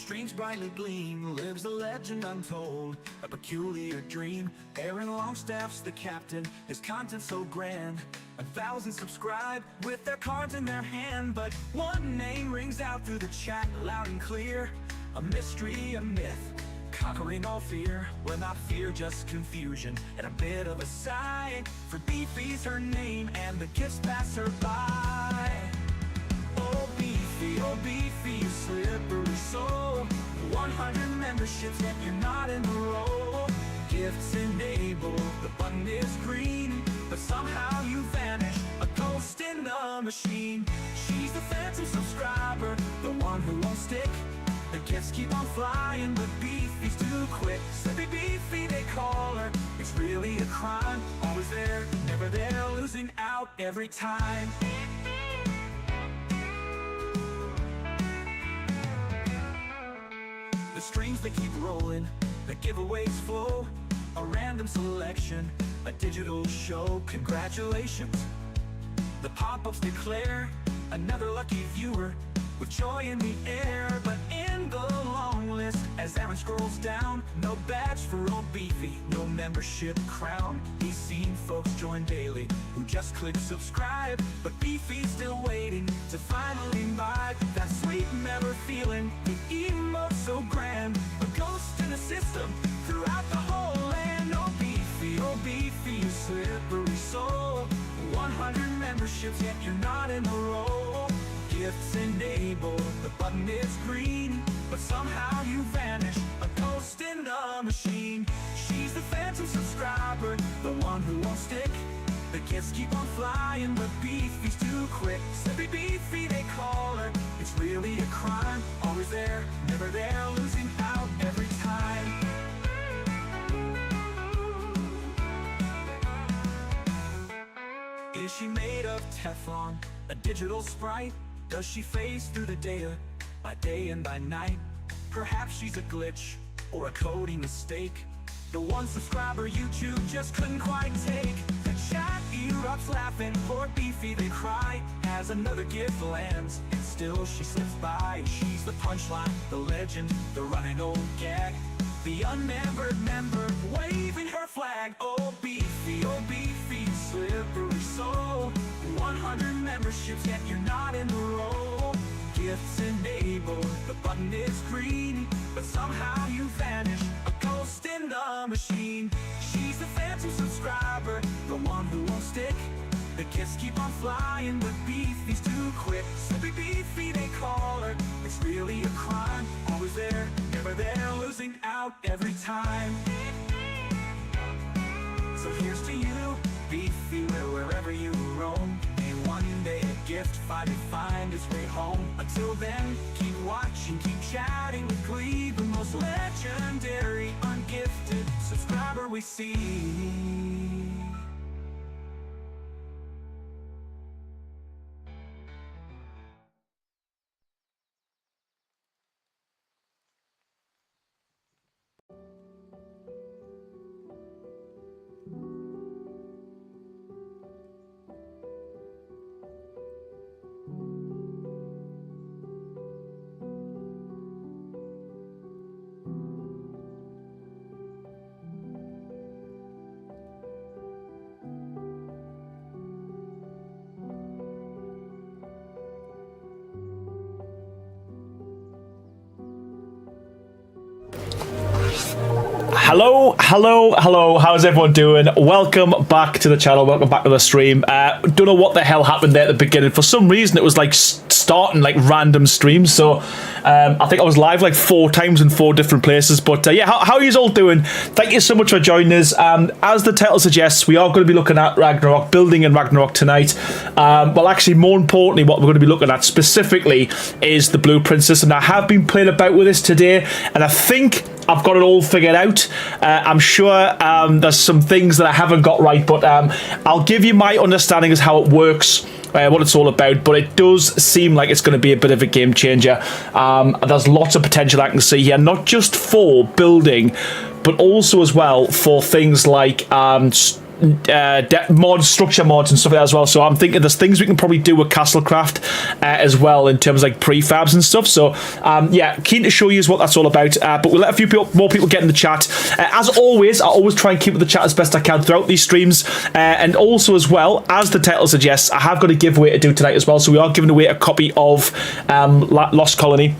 streams brightly gleam, lives a legend untold, a peculiar dream. Aaron Longstaff's the captain, his content so grand. 1,000 subscribe with their cards in their hand, but one name rings out through the chat loud and clear. A mystery, a myth, conquering all fear. Well, not fear, just confusion and a bit of a sigh. For Beefy's her name and the gifts pass her by. Oh Beefy, you slippery soul. 100 memberships yet you're not in the roll. Gifts enabled, the button is green, but somehow you vanish, a ghost in the machine. She's the phantom subscriber, the one who won't stick. The gifts keep on flying, but Beefy's too quick. Slippy Beefy they call her, it's really a crime. Always there, never there, losing out every time. The streams they keep rolling, the giveaways flow. A random selection, a digital show. Congratulations, the pop-ups declare another lucky viewer with joy in the air. But in the long list, as Aaron scrolls down, no badge for old Beefy, no membership crown. He's seen folks join daily who just click subscribe, but Beefy's still waiting to finally buy that sweet member feeling. The emote so grand, a ghost in the system throughout the whole land. Oh Beefy, you slippery soul. 100 memberships yet you're not in the roll. Gifts enabled, the button is green, but somehow you vanish, a ghost in the machine. She's the phantom subscriber, the one who won't stick. The gifts keep on flying, but Beefy's too quick. Slippy Beefy they call her, it's really a crime. Always there, never there, losing out every time. Is she made of Teflon, a digital sprite? Does she phase through the data by day and by night? Perhaps she's a glitch or a coding mistake. The one subscriber YouTube just couldn't quite take. The chat erupts laughing, poor Beefy they cry, as another gift lands and still she slips by. She's the punchline, the legend, the running old gag, the unmembered member waving her flag. Oh Beefy, slippery soul. 100 memberships yet you're not in the roll. Gifts enabled, the button is green, but somehow you vanish, a ghost in the machine. She's the phantom subscriber, the one who won't stick. The gifts keep on flying, but Beefy's too quick. Slippy Beefy they call her, it's really a crime. Always there, never there, losing out every time. So here's to you, Beefy, wherever you roam. May one day a gift find its way home. Until then, keep watching, keep chatting with glee. The most legendary, ungifted subscriber we see. Hello, how's everyone doing? Welcome back to the channel, welcome back to the stream. Don't know what the hell happened there at the beginning. For some reason it was like starting like random streams, so I think I was live like 4 times in 4 different places. But yeah, how are you all doing? Thank you so much for joining us. As the title suggests, we are going to be looking at Ragnarok, building in Ragnarok tonight. Well, actually, more importantly, what we're going to be looking at specifically is the blueprint system. I have been playing about with this today, and I think I've got it all figured out. I'm sure there's some things that I haven't got right, but I'll give you my understanding as how it works, what it's all about. But it does seem like it's going to be a bit of a game changer. There's lots of potential I can see here, not just for building, but also as well for things like mods, structure mods and stuff like that as well. So I'm thinking there's things we can probably do with Castlecraft as well in terms of like prefabs and stuff. So yeah, keen to show you what that's all about. But we'll let a few more people get in the chat. As always, I always try and keep the chat as best I can throughout these streams. And also as well, as the title suggests, I have got a giveaway to do tonight as well. So we are giving away a copy of Lost Colony.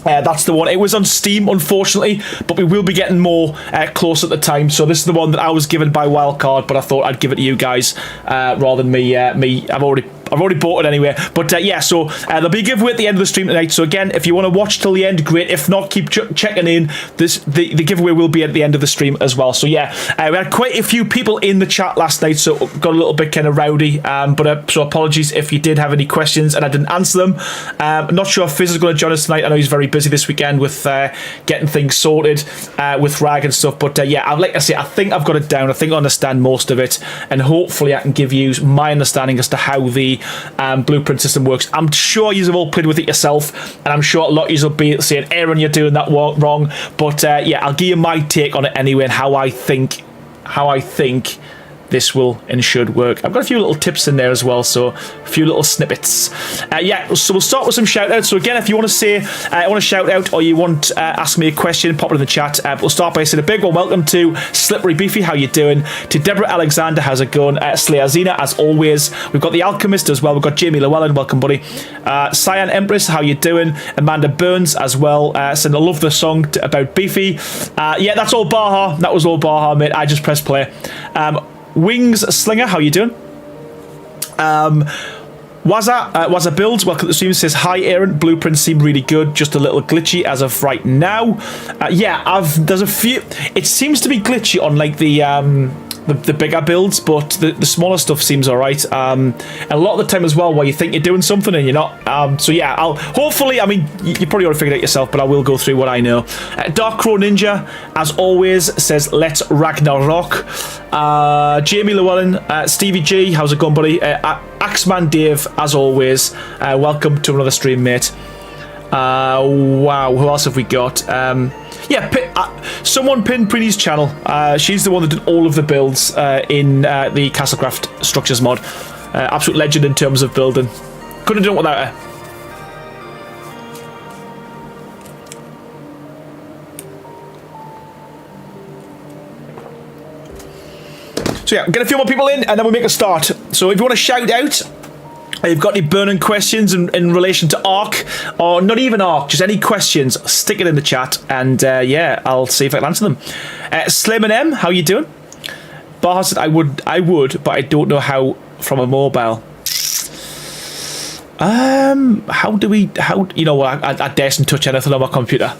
That's the one. It was on Steam, unfortunately, but we will be getting more close at the time. So this is the one that I was given by Wildcard, but I thought I'd give it to you guys rather than me. I've already bought it anyway. But yeah, so there'll be a giveaway at the end of the stream tonight. So again, if you want to watch till the end, great. If not, keep checking in. The giveaway will be at the end of the stream as well. So yeah, we had quite a few people in the chat last night, so got a little bit kind of rowdy. But so apologies if you did have any questions and I didn't answer them. I'm not sure if Fizz is going to join us tonight. I know he's very busy this weekend with getting things sorted with Rag and stuff. But yeah, like I say, I think I've got it down. I think I understand most of it, and hopefully I can give you my understanding as to how the blueprint system works. I'm sure you have all played with it yourself, and I'm sure a lot of you will be saying, Aaron, you're doing that wrong. But yeah, I'll give you my take on it anyway, and how I think this will and should work. I've got a few little tips in there as well, so a few little snippets. Yeah, so we'll start with some shout outs. So again, if you want to say, want to shout out, or you want ask me a question, pop it in the chat. We'll start by saying a big one welcome to Slippery Beefy, how you doing? To Deborah Alexander, how's it going? Slayer Zena, as always. We've got the Alchemist as well. We've got Jamie Llewellyn, welcome buddy. Cyan Empress, how you doing? Amanda Burns as well, saying I love the song about Beefy. Yeah, that's all Baha. That was all Baha, mate. I just pressed play. Wings Slinger, how you doing? Waza Builds, welcome to the stream, says hi Aaron, blueprints seem really good, just a little glitchy as of right now. Yeah, there's a few, it seems to be glitchy on like the bigger builds, but the smaller stuff seems alright. And a lot of the time as well where you think you're doing something and you're not. So yeah, I'll hopefully, I mean, you probably already figured it out yourself, but I will go through what I know. Dark Crow Ninja, as always, says let's Ragnarok. Jamie Llewellyn, Stevie G, how's it going buddy? Axeman Dave, as always, welcome to another stream, mate. Wow, who else have we got? Yeah, someone pinned Preeny's channel. She's the one that did all of the builds in the Castlecraft Structures mod. Absolute legend in terms of building. Couldn't have done it without her. So yeah, get a few more people in and then we'll make a start. So if you want to shout out, you've got any burning questions in relation to Ark, or not even Ark, just any questions, stick it in the chat, and yeah, I'll see if I can answer them. Slim and M, how you doing? Baha said I would, but I don't know how from a mobile. How you know what, I daresn't touch anything on my computer.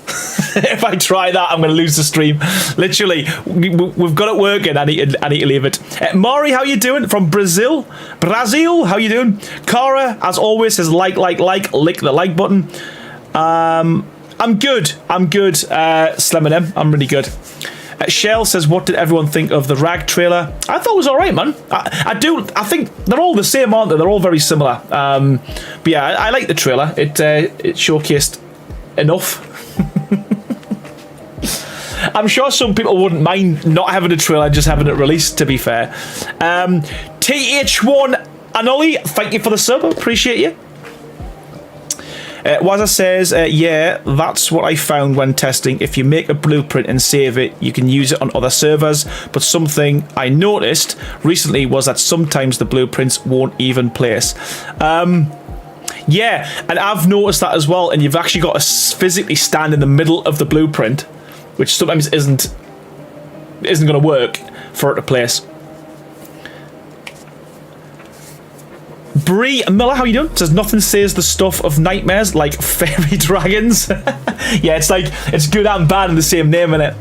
If I try that, I'm going to lose the stream. Literally, we've got it working. I need to leave it. Mari, how you doing? From Brazil, how you doing? Cara, as always, says lick the like button. I'm good. Slim and M, I'm really good. Shell says, what did everyone think of the Rag trailer? I thought it was alright, man. I think they're all the same, aren't they? They're all very similar. But yeah, I like the trailer. It showcased enough. I'm sure some people wouldn't mind not having a trailer, just having it released, to be fair. TH1 Anoli, thank you for the sub. Appreciate you. Waza says, yeah, that's what I found when testing. If you make a blueprint and save it, you can use it on other servers. But something I noticed recently was that sometimes the blueprints won't even place. Yeah, and I've noticed that as well. And you've actually got to physically stand in the middle of the blueprint, which sometimes isn't going to work for it to place. Bree Miller, how you doing? Says nothing says the stuff of nightmares like fairy dragons. Yeah, it's good and bad in the same name, innit?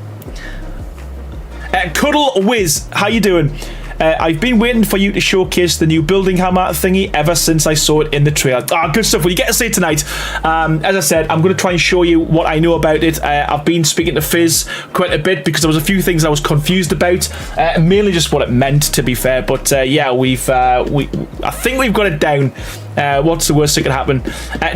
Cuddle Wiz, how you doing? I've been waiting for you to showcase the new building hammer thingy ever since I saw it in the trailer. Good stuff. Well, you get to see it tonight. As I said, I'm going to try and show you what I know about it. I've been speaking to Fizz quite a bit because there was a few things I was confused about, mainly just what it meant, to be fair. But yeah, I think we've got it down. What's the worst that could happen?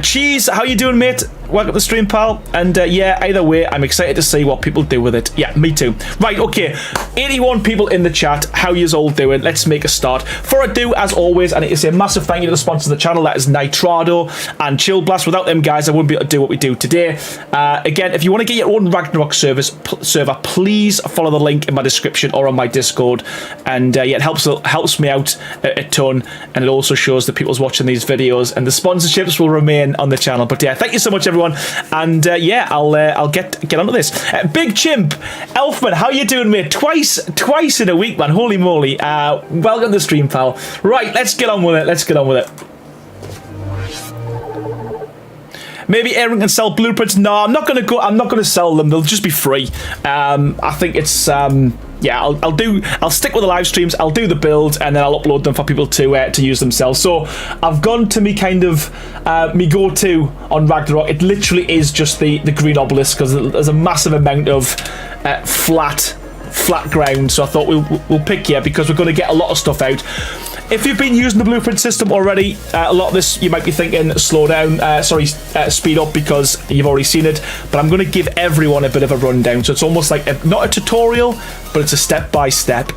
Cheese, how you doing, mate? welcome to the stream, pal. And yeah, either way, I'm excited to see what people do with it. Yeah, me too. Right, okay. 81 people in the chat. How yous all doing? Let's make a start. Before I do, as always, I need to say a massive thank you to the sponsors of the channel. That is Nitrado and Chill Blast. Without them guys, I wouldn't be able to do what we do today. Again, if you want to get your own Ragnarok server, please follow the link in my description or on my Discord. And yeah, it helps me out a ton, and it also shows that people's watching these videos, and the sponsorships will remain on the channel. But yeah, thank you so much, everyone. And yeah, I'll get onto this. Big Chimp, Elfman, how you doing, mate? Twice in a week, man. Holy moly. Welcome to the stream, pal. Right, let's get on with it. Maybe Aaron can sell blueprints. No, I'm not gonna sell them. They'll just be free. I think it's yeah, I'll stick with the live streams. I'll do the builds, and then I'll upload them for people to use themselves. So I've gone to me kind of me go-to on Ragnarok. It literally is just the green obelisk, because there's a massive amount of flat ground. So I thought we'll pick here because we're going to get a lot of stuff out. If you've been using the blueprint system already, a lot of this you might be thinking slow down, speed up, because you've already seen it. But I'm going to give everyone a bit of a rundown, so it's almost like not a tutorial, but it's a step-by-step.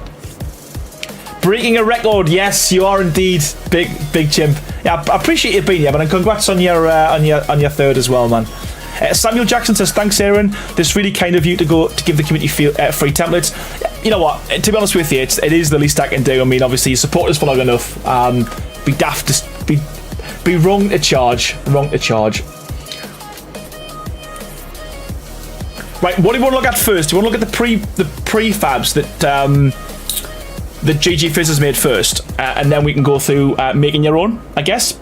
Breaking a record, yes, you are indeed, big Chimp. Yeah, I appreciate you being here, but congrats on your third as well, man. Samuel Jackson says, thanks, Aaron. This really kind of you to give the community free templates. You know what? To be honest with you, it is the least I can do. I mean, obviously, your support us for long enough. Be daft to be wrong to charge. Right, what do you want to look at first? Do you want to look at the prefabs that GG Fizz has made first, and then we can go through making your own, I guess.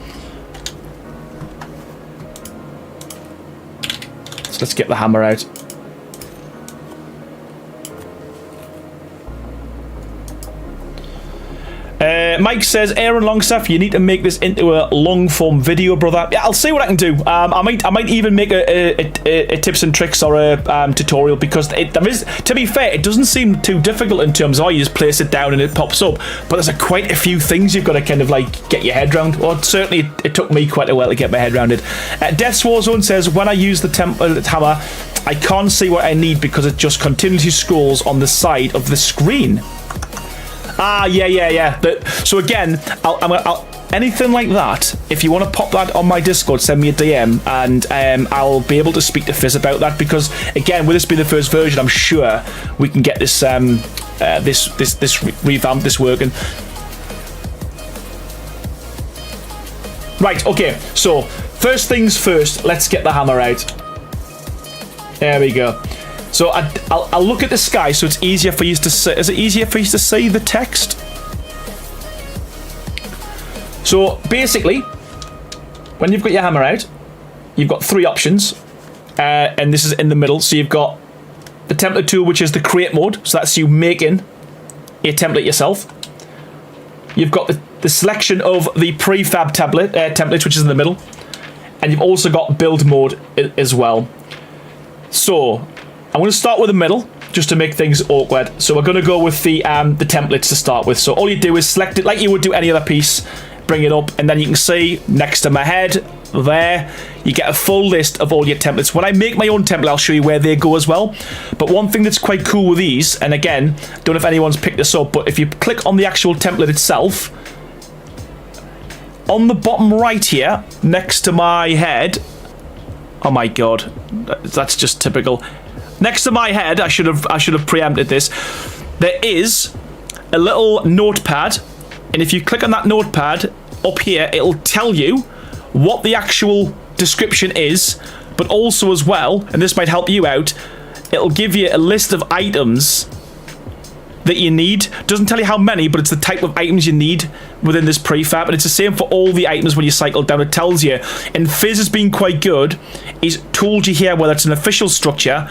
Let's get the hammer out. Mike says, Aaron Longstaff, you need to make this into a long form video, brother. Yeah, I'll see what I can do. I might even make a tips and tricks or a tutorial, because there is, to be fair, it doesn't seem too difficult in terms of, you just place it down and it pops up. But there's quite a few things you've got to kind of like get your head around. Well, certainly it took me quite a while to get my head around it. Death Warzone says, when I use the hammer, I can't see what I need because it just continuously scrolls on the side of the screen. Ah, yeah. So again, I'll anything like that, if you want to pop that on my Discord, send me a DM, and I'll be able to speak to Fizz about that, because again, with this being the first version, I'm sure we can get this this revamp, this working. Right, okay, so first things first, let's get the hammer out. There we go. So I'll look at the sky so it's easier for you to see. Is it easier for you to see the text? So basically, when you've got your hammer out, you've got three options, and this is in the middle. So you've got the template tool, which is the create mode. So that's you making a template yourself. You've got the selection of the prefab template, which is in the middle, and you've also got build mode as well. So I'm going to start with the middle, just to make things awkward. So we're going to go with the templates to start with. So all you do is select it like you would do any other piece, bring it up, and then you can see next to my head there, you get a full list of all your templates. When I make my own template, I'll show you where they go as well. But one thing that's quite cool with these, and again, don't know if anyone's picked this up, but if you click on the actual template itself, on the bottom right here, next to my head, oh my god, that's just typical. Next to my head, I should have preempted this. There is a little notepad, and if you click on that notepad up here, it'll tell you what the actual description is, but also as well, and this might help you out, it'll give you a list of items that you need. Doesn't tell you how many, but it's the type of items you need within this prefab, and it's the same for all the items when you cycle down. It tells you, and Fizz has been quite good. He's told you here whether it's an official structure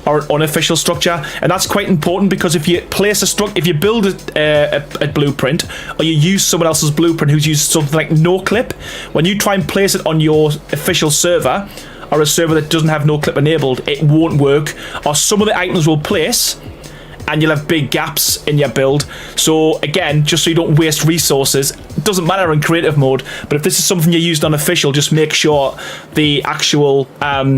or an unofficial structure, and that's quite important, because if you place if you build a blueprint, or you use someone else's blueprint who's used something like NoClip, when you try and place it on your official server, or a server that doesn't have NoClip enabled, it won't work, or some of the items will place and you'll have big gaps in your build. So again, just so you don't waste resources, it doesn't matter in creative mode, but if this is something you used on official, just make sure the actual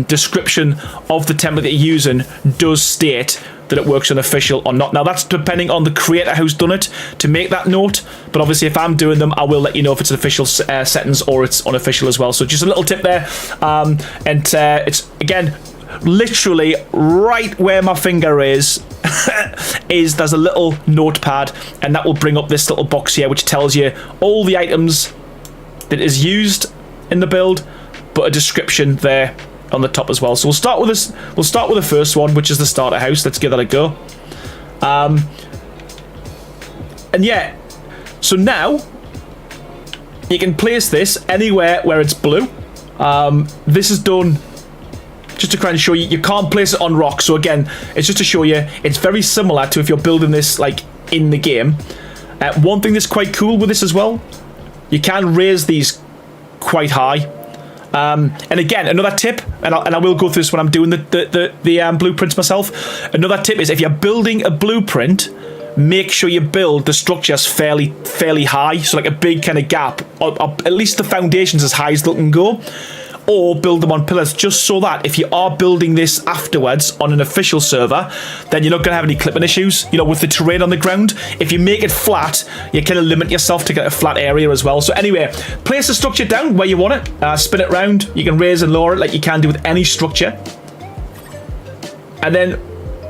description of the template that you're using does state that it works on official or not. Now that's depending on the creator who's done it to make that note, but obviously if I'm doing them, I will let you know if it's official settings or it's unofficial as well. So just a little tip there, and it's again literally right where my finger is there's a little notepad, and that will bring up this little box here which tells you all the items that is used in the build, but a description there on the top as well. So we'll start with this. We'll start with the first one, which is the starter house. Let's give that a go. And yeah, so now you can place this anywhere where it's blue. This is done just to try and show you you can't place it on rock. So again, it's just to show you it's very similar to if you're building this like in the game. One thing that's quite cool with this as well, you can raise these quite high. And again, another tip, and I will go through this when I'm doing the blueprints myself. Another tip is if you're building a blueprint, make sure you build the structures fairly high, so like a big kind of gap, or at least the foundations as high as they can go, or build them on pillars, just so that if you are building this afterwards on an official server, then you're not going to have any clipping issues, you know, with the terrain on the ground. If you make it flat, you kind of limit yourself to get a flat area as well. So anyway, place the structure down where you want it, spin it round. You can raise and lower it like you can do with any structure, and then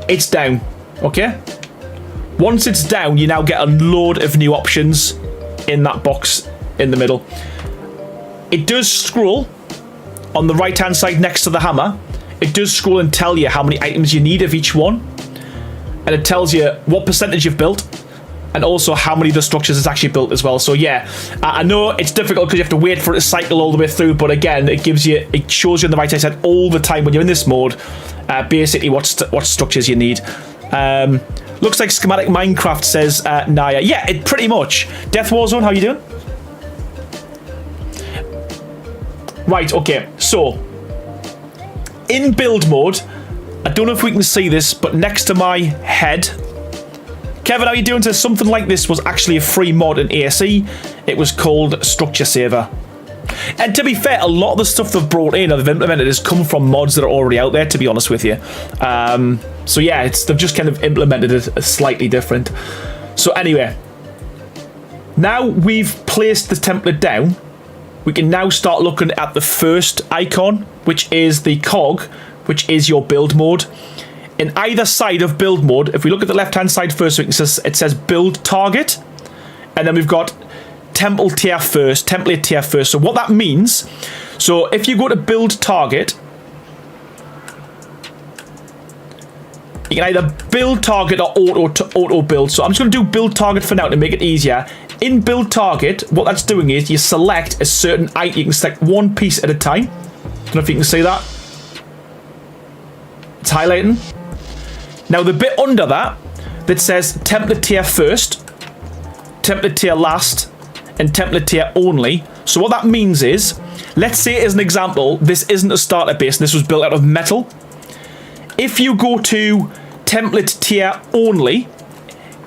it's down. Okay, once it's down, you now get a load of new options in that box in the middle. It does scroll on the right hand side next to the hammer. It does scroll and tell you how many items you need of each one, and it tells you what percentage you've built and also how many of the structures it's actually built as well. So yeah, I know it's difficult because you have to wait for it to cycle all the way through, but again, it shows you on the right hand side all the time when you're in this mode basically what structures you need. Looks like Schematic Minecraft, says Naya. Yeah, it pretty much. Death Warzone, how you doing? Right, okay, so in build mode, I don't know if we can see this, but next to my head, Kevin, how you doing? So something like this was actually a free mod in ASE. It was called Structure Saver. And to be fair, a lot of the stuff they've brought in or they've implemented has come from mods that are already out there, to be honest with you. So yeah, they've just kind of implemented it slightly different. So anyway, now we've placed the template down, we can now start looking at the first icon, which is the cog, which is your build mode. In either side of build mode, if we look at the left-hand side first, it says build target, and then we've got template tier first. So what that means, so if you go to build target, you can either build target or auto build. So I'm just going to do build target for now to make it easier. In build target, what that's doing is you select a certain item. You can select one piece at a time. Don't know if you can see that. It's highlighting. Now the bit under that says template tier first, template tier last, and template tier only. So what that means is, let's say as an example, this isn't a starter base and this was built out of metal. If you go to template tier only,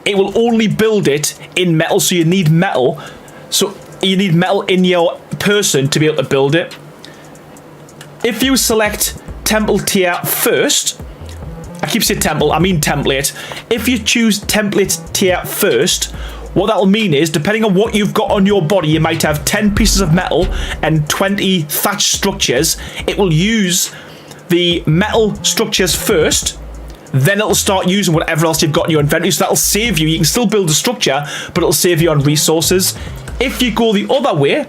it will only build it in metal, so you need metal. So you need metal in your person to be able to build it. If you select template tier first, I keep saying temple, I mean template. If you choose template tier first, what that'll mean is, depending on what you've got on your body, you might have 10 pieces of metal and 20 thatched structures. It will use the metal structures first, then it'll start using whatever else you've got in your inventory. So that'll save you. You can still build a structure, but it'll save you on resources. If you go the other way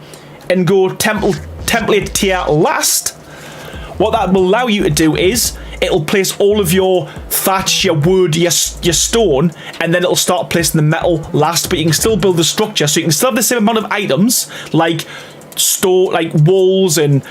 and go template tier last, what that will allow you to do is it'll place all of your thatch, your wood, your stone, and then it'll start placing the metal last. But you can still build the structure, so you can still have the same amount of items like walls and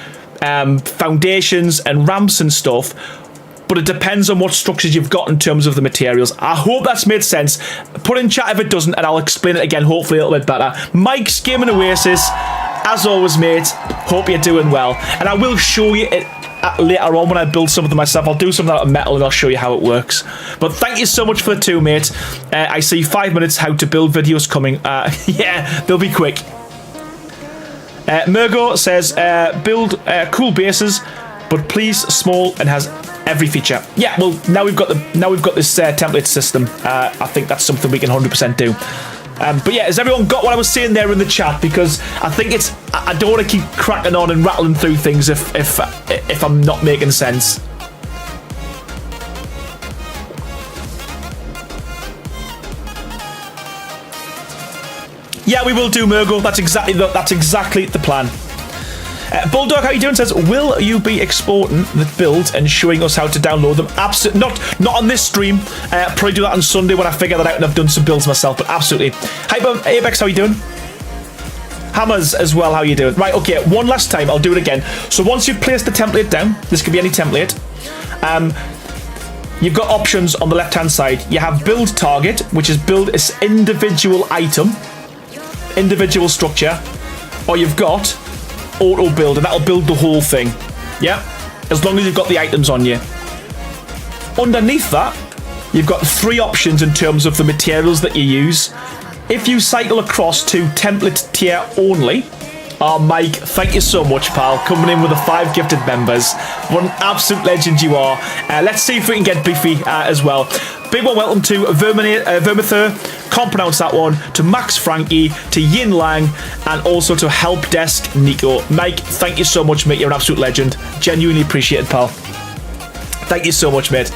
foundations and ramps and stuff, but it depends on what structures you've got in terms of the materials. I hope that's made sense. Put in chat if it doesn't, and I'll explain it again, hopefully a little bit better. Mike's Gaming Oasis, as always, mate, hope you're doing well. And I will show you it later on when I build some of them myself. I'll do something out of metal and I'll show you how it works. But thank you so much for the 2, mate. I see 5 minutes how to build videos coming. Yeah, they'll be quick. Murgo says, build cool bases, but please small and has every feature. Yeah, well, now we've got this template system. I think that's something we can 100% do. But yeah, has everyone got what I was saying there in the chat? Because I think I don't want to keep cracking on and rattling through things if I'm not making sense. Yeah, we will do, Murgo. That's exactly the plan. Bulldog, how you doing? Says, will you be exporting the builds and showing us how to download them? Absolutely not on this stream. Probably do that on Sunday when I figure that out and I've done some builds myself. But absolutely. Hi, Apex, how you doing? Hammers as well, how you doing? Right, okay. One last time, I'll do it again. So once you've placed the template down, this could be any template. You've got options on the left-hand side. You have build target, which is build this individual item, individual structure, or you've got auto build, and that'll build the whole thing. Yeah, as long as you've got the items on you. Underneath that, you've got 3 options in terms of the materials that you use. If you cycle across to template tier only, Mike, thank you so much, pal, coming in with the 5 gifted members. What an absolute legend you are. Let's see if we can get Biffy as well. Big one welcome to Vermither, can't pronounce that one, to Max Frankie, to Yin Lang, and also to Help Desk Nico. Mike, thank you so much, mate. You're an absolute legend. Genuinely appreciate it, pal. Thank you so much, mate.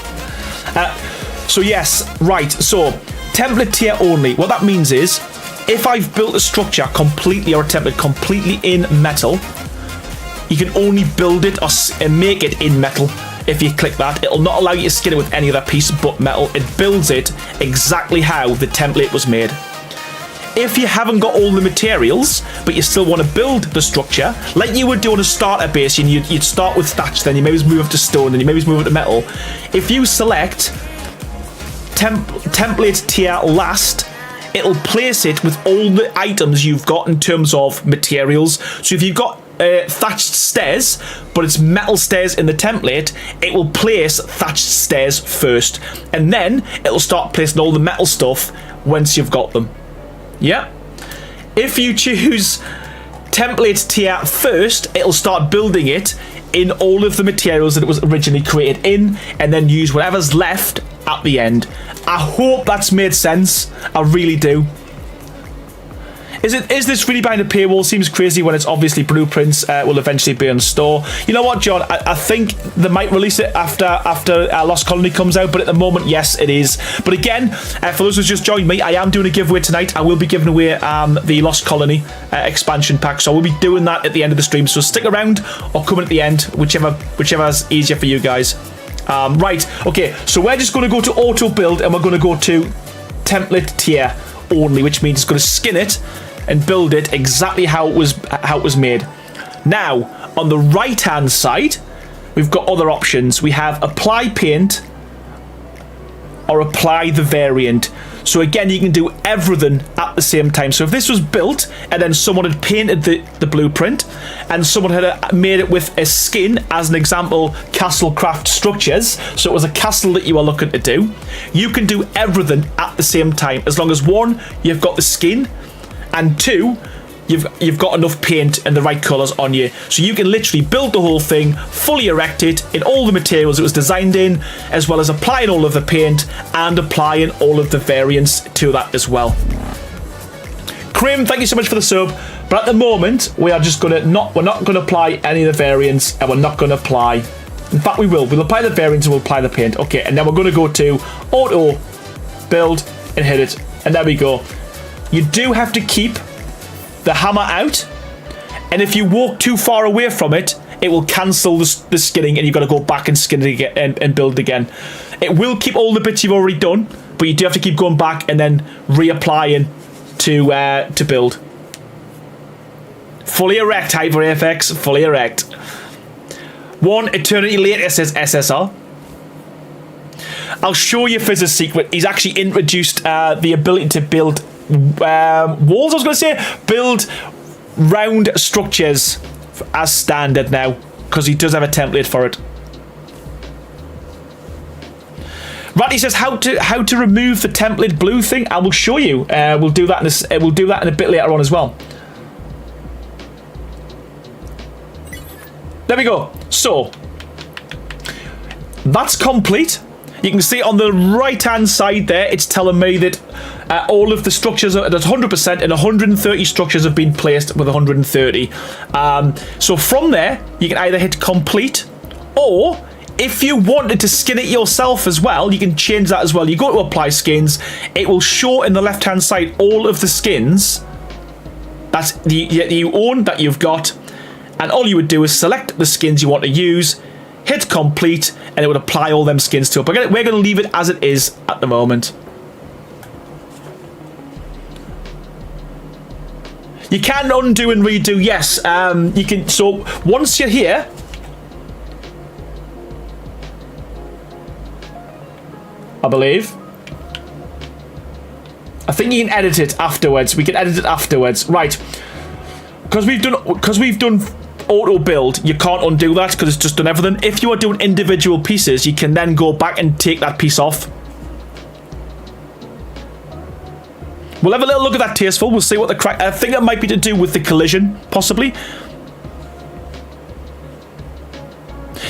So yes, right, so template tier only. What that means is, if I've built a structure completely, or a template completely in metal, you can only build it and make it in metal. If you click that, it'll not allow you to skin it with any other piece but metal. It builds it exactly how the template was made. If you haven't got all the materials, but you still want to build the structure, like you would do on a starter base, and you'd start with thatch, then you maybe move up to stone, then you maybe move up to metal. If you select template tier last, it'll place it with all the items you've got in terms of materials. So if you've got thatched stairs, but it's metal stairs in the template, it will place thatched stairs first, and then it'll start placing all the metal stuff once you've got them. Yeah. If you choose template tier first, it'll start building it in all of the materials that it was originally created in, and then use whatever's left at the end. I hope that's made sense. I really do. Is this really behind a paywall? Seems crazy when it's obviously blueprints will eventually be on store. You know what, John? I think they might release it after Lost Colony comes out, but at the moment, yes, it is. But again, for those who just joined me, I am doing a giveaway tonight. I will be giving away the Lost Colony expansion pack, so I will be doing that at the end of the stream. So stick around or come in at the end, whichever is easier for you guys. Right, okay, so we're just going to go to auto build, and we're going to go to template tier only, which means it's going to skin it and build it exactly how it was made. Now, on the right hand side, we've got other options. We have apply paint or apply the variant. So again, you can do everything at the same time. So if this was built and then someone had painted the blueprint and someone had made it with a skin, as an example, Castle Craft Structures, so it was a castle that you were looking to do, you can do everything at the same time, as long as 1, you've got the skin, and 2, you've got enough paint and the right colours on you. So you can literally build the whole thing, fully erect it in all the materials it was designed in, as well as applying all of the paint and applying all of the variants to that as well. Krim, thank you so much for the sub. But at the moment, we are just we're not gonna apply any of the variants, and we're not gonna apply. In fact, we'll apply the variants and we'll apply the paint. Okay, and then we're gonna go to auto build and hit it, and there we go. You do have to keep the hammer out, and if you walk too far away from it, it will cancel the skinning, and you've got to go back and skin it again and build again. It will keep all the bits you've already done, but you do have to keep going back and then reapplying to build. Fully erect, HyperFX, fully erect. 1 eternity later, says SSR. I'll show you Fizz's secret. He's actually introduced the ability to build walls, I was going to say, build round structures as standard now. because he does have a template for it. Ratty says how to remove the template blue thing. I will show you. We'll do that in a bit later on as well. There we go. So that's complete. You can see on the right hand side there, it's telling me that all of the structures are at 100% and 130 structures have been placed with 130. So from there, you can either hit complete, or if you wanted to skin it yourself as well, you can change that as well. You go to apply skins, it will show in the left hand side all of the skins that you own, that you've got, and all you would do is select the skins you want to use, hit complete, and it would apply all them skins to it. But we're going to leave it as it is at the moment. You can undo and redo, yes. You can. So once you're here, I believe, I think you can edit it afterwards. We can edit it afterwards, right? Because we've done auto build, you can't undo that because it's just done everything. If you are doing individual pieces, you can then go back and take that piece off. We'll have a little look at that tasteful. We'll see what the crack. I think it might be to do with the collision, possibly.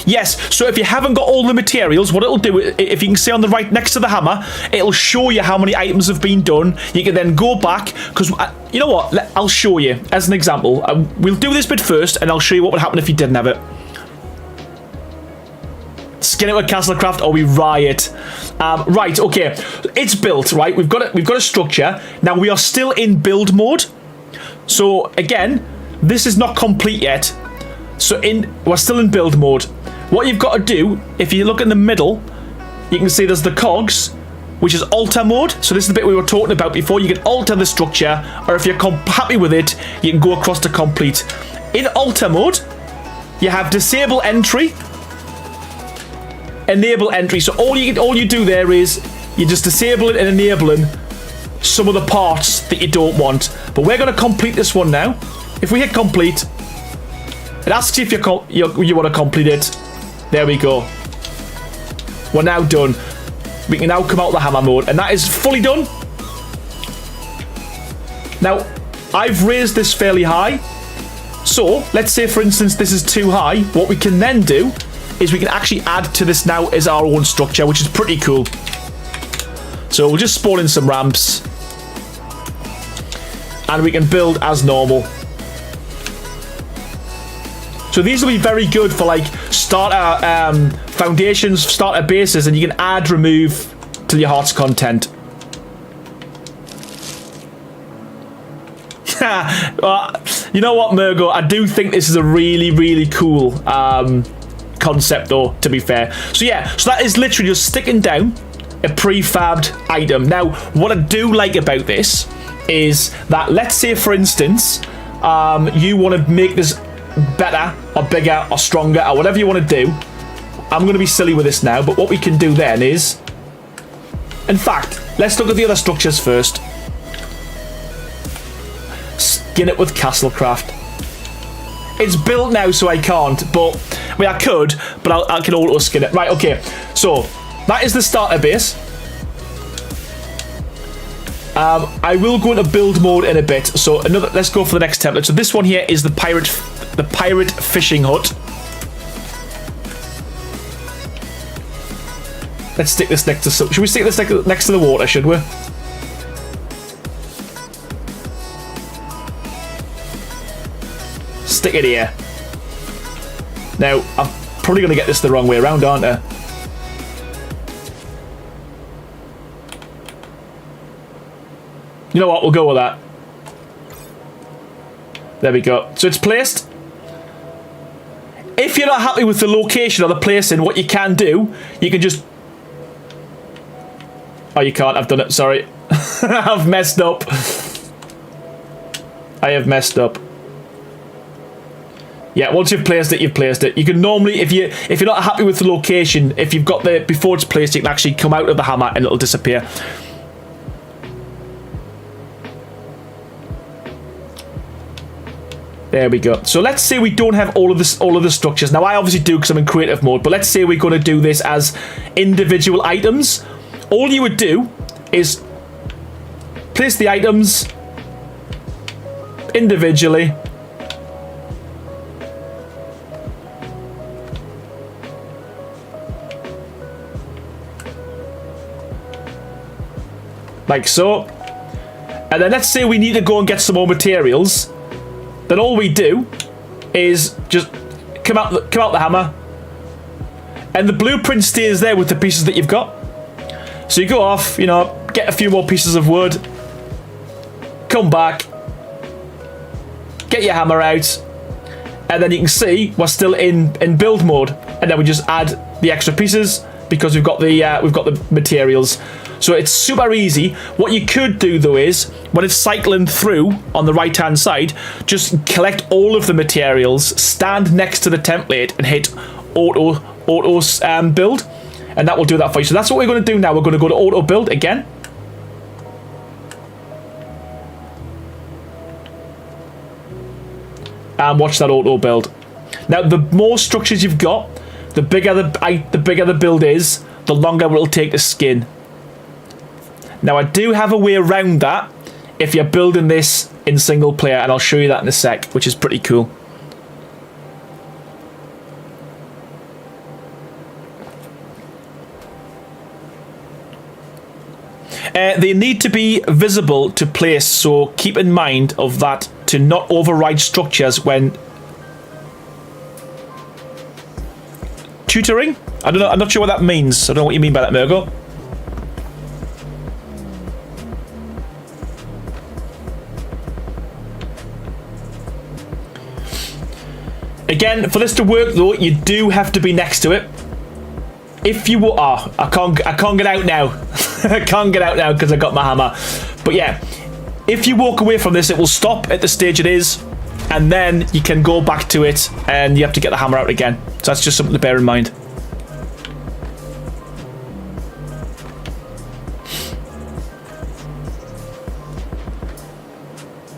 Yes, so if you haven't got all the materials, what it'll do, if you can see on the right next to the hammer, it'll show you how many items have been done. You can then go back, because you know what, I'll show you as an example. We'll do this bit first, and I'll show you what would happen if you didn't have it. Skin it with Castlecraft, or we riot. Right, okay, it's built, right? We've got a structure. Now, we are still in build mode. So, again, this is not complete yet. So, we're still in build mode. What you've got to do, if you look in the middle, you can see there's the cogs, which is alter mode. So this is the bit we were talking about before. You can alter the structure, or if you're happy with it, you can go across to complete. In alter mode, you have disable entry, enable entry. So all you do there is you just disable it and enabling some of the parts that you don't want. But we're going to complete this one now. If we hit complete, it asks you if you want to complete it. There we go. We're now done. We can now come out of the hammer mode, and that is fully done. Now, I've raised this fairly high. So, let's say, for instance, this is too high. What we can then do is we can actually add to this now as our own structure, which is pretty cool. So, we'll just spawn in some ramps. And we can build as normal. So these will be very good for like starter foundations, starter bases, and you can add, remove to your heart's content. Well, you know what, Murgo? I do think this is a really, really cool concept, though, to be fair. So yeah, so that is literally just sticking down a prefabbed item. Now, what I do like about this is that, let's say, for instance, you want to make this better or bigger or stronger or whatever you want to do. I'm going to be silly with this now, but what we can do then is, in fact, let's look at the other structures first. Skin it with Castlecraft. It's built now, so I can't, but I mean, I could, but I can auto skin it. Right, okay, so that is the starter base. I will go into build mode in a bit. So let's go for the next template. So this one here is the pirate fishing hut. Let's stick this next to. Should we stick this next to the water? Should we? Stick it here. Now I'm probably going to get this the wrong way around, aren't I? You know what? We'll go with that. There we go. So it's placed. If you're not happy with the location or the placing, what you can do, you can just... Oh, you can't. I've done it. Sorry. I've messed up. I have messed up. Yeah, once you've placed it, you've placed it. You can normally, if you're not happy with the location, if you've got the... Before it's placed, you can actually come out of the hammer and it'll disappear. There we go. So let's say we don't have all of the structures. Now I obviously do because I'm in creative mode, but let's say we're going to do this as individual items. All you would do is place the items individually. Like so. And then let's say we need to go and get some more materials. Then all we do is just come out the hammer, and the blueprint stays there with the pieces that you've got. So you go off, you know, get a few more pieces of wood, come back, get your hammer out, and then you can see we're still in build mode, and then we just add the extra pieces because we've got the materials. So it's super easy. What you could do though is, when it's cycling through on the right hand side, just collect all of the materials, stand next to the template and hit auto build, and that will do that for you. So that's what we're going to do now. We're going to go to auto build again. And watch that auto build. Now the more structures you've got, the bigger the build is, the longer it will take to skin. Now I do have a way around that if you're building this in single player, and I'll show you that in a sec, which is pretty cool. They need to be visible to place, so keep in mind of that to not override structures when tutoring. I don't know. I'm not sure what that means. I don't know what you mean by that, Murgo. Again, for this to work though, you do have to be next to it. If you were, I can't get out now. I can't get out now because I got my hammer. But yeah, if you walk away from this, it will stop at the stage it is, and then you can go back to it, and you have to get the hammer out again. So that's just something to bear in mind.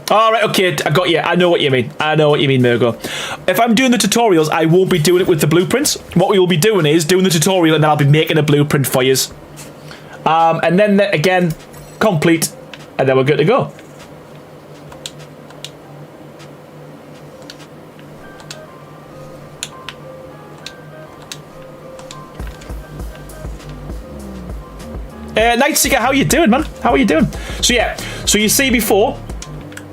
Alright, okay, I got you. I know what you mean. I know what you mean, Murgo. If I'm doing the tutorials, I won't be doing it with the blueprints. What we will be doing is doing the tutorial, and then I'll be making a blueprint for you. And then, again, complete, and then we're good to go. Nightseeker, how you doing, man? How are you doing? So yeah, so you see before,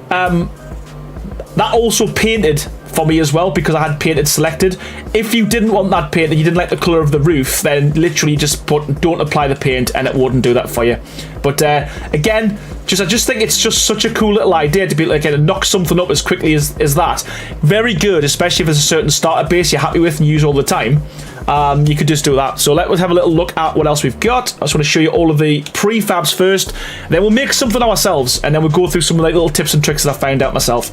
that also painted for me as well, because I had painted selected. If you didn't want that paint and you didn't like the colour of the roof, then literally just put don't apply the paint and it wouldn't do that for you. But again, I just think it's just such a cool little idea to be like to knock something up as quickly as that. Very good, especially if there's a certain starter base you're happy with and use all the time. You could just do that. So let's have a little look at what else we've got. I just want to show you all of the prefabs first. Then we'll make something ourselves, and then we'll go through some of the little tips and tricks that I found out myself.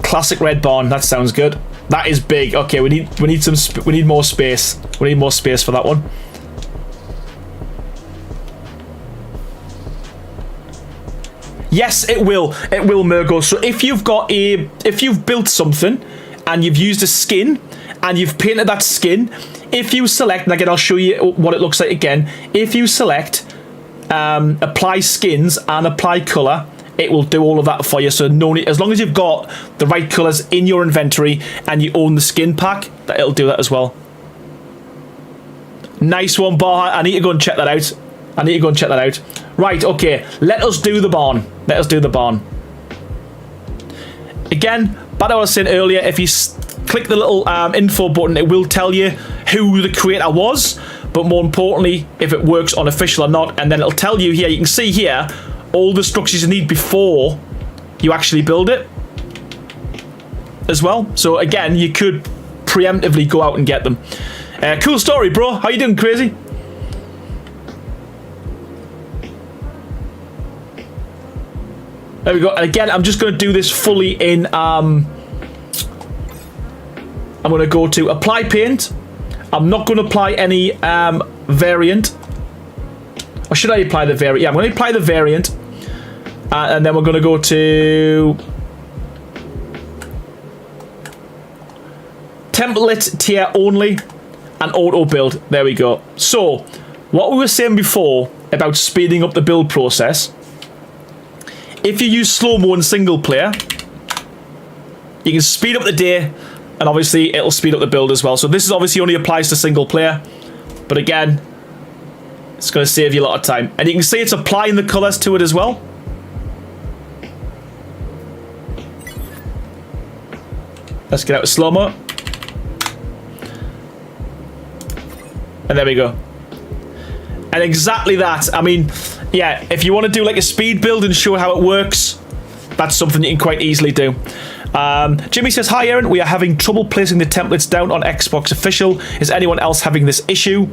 Classic red barn. That sounds good. That is big. Okay, we need more space. We need more space for that one. Yes, it will. It will, Murgo. So if you've built something and you've used a skin and you've painted that skin, if you select, and again I'll show you what it looks like again, if you select apply skins and apply colour, it will do all of that for you. So no need, as long as you've got the right colours in your inventory and you own the skin pack, it'll do that as well. Nice one, Bar. I need to go and check that out. Right, okay, let us do the barn. Again, but I was saying earlier, if you click the little info button, it will tell you who the creator was, but more importantly, if it works on official or not, and then it'll tell you here, you can see here, all the structures you need before you actually build it as well. So again, you could preemptively go out and get them. Cool story, bro. How you doing, Crazy? There we go. And again, I'm just going to do this fully in... I'm going to go to apply paint. I'm not going to apply any variant. Or should I apply the variant? Yeah, I'm going to apply the variant. And then we're going to go to template tier only and auto build. There we go. So what we were saying before about speeding up the build process, if you use slow-mo in single player, you can speed up the day, and obviously it'll speed up the build as well. So this is obviously only applies to single player, but again, it's going to save you a lot of time. And you can see it's applying the colours to it as well. Let's get out of slow-mo. And there we go. And exactly that. I mean, yeah, if you want to do like a speed build and show how it works, that's something you can quite easily do. Jimmy says, hi Aaron, we are having trouble placing the templates down on Xbox Official. Is anyone else having this issue?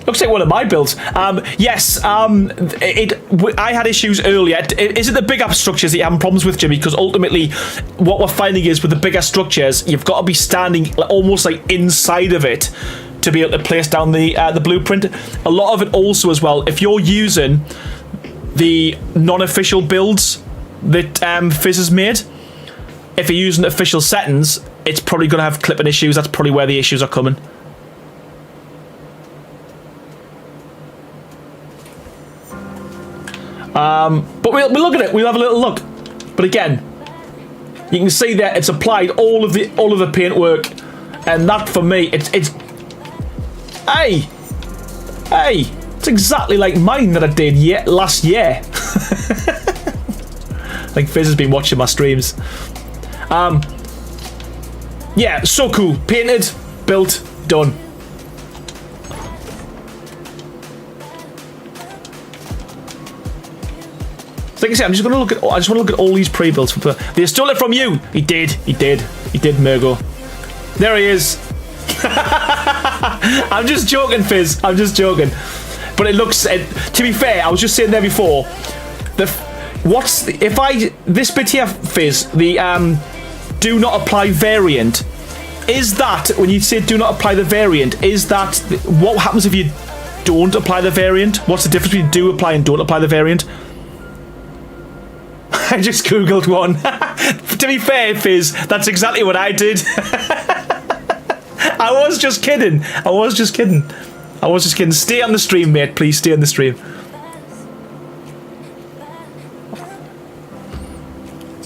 Looks like one of my builds. Yes, I had issues earlier. Is it the big up structures that you're having problems with, Jimmy? Because ultimately, what we're finding is with the bigger structures, you've got to be standing almost like inside of it to be able to place down the blueprint. A lot of it also as well, if you're using the non-official builds that Fizz has made, if you're using official settings, it's probably going to have clipping issues. That's probably where the issues are coming. But we'll look at it. We'll have a little look. But again, you can see that it's applied all of the paintwork, and that for me, it's hey, it's exactly like mine that I did last year. I think Fizz has been watching my streams. Yeah, so cool. Painted, built, done. Like I said, I just want to look at all these pre-builds. They stole it from you. He did, Murgo. There he is. I'm just joking, Fizz. I'm just joking. But it looks. To be fair, I was just saying there before. This bit here, Fizz? The do not apply variant. Is that when you say do not apply the variant? Is that what happens if you don't apply the variant? What's the difference between do apply and don't apply the variant? I just googled one. To be fair, Fizz, that's exactly what I did. I was just kidding. Stay on the stream, mate. Please stay on the stream.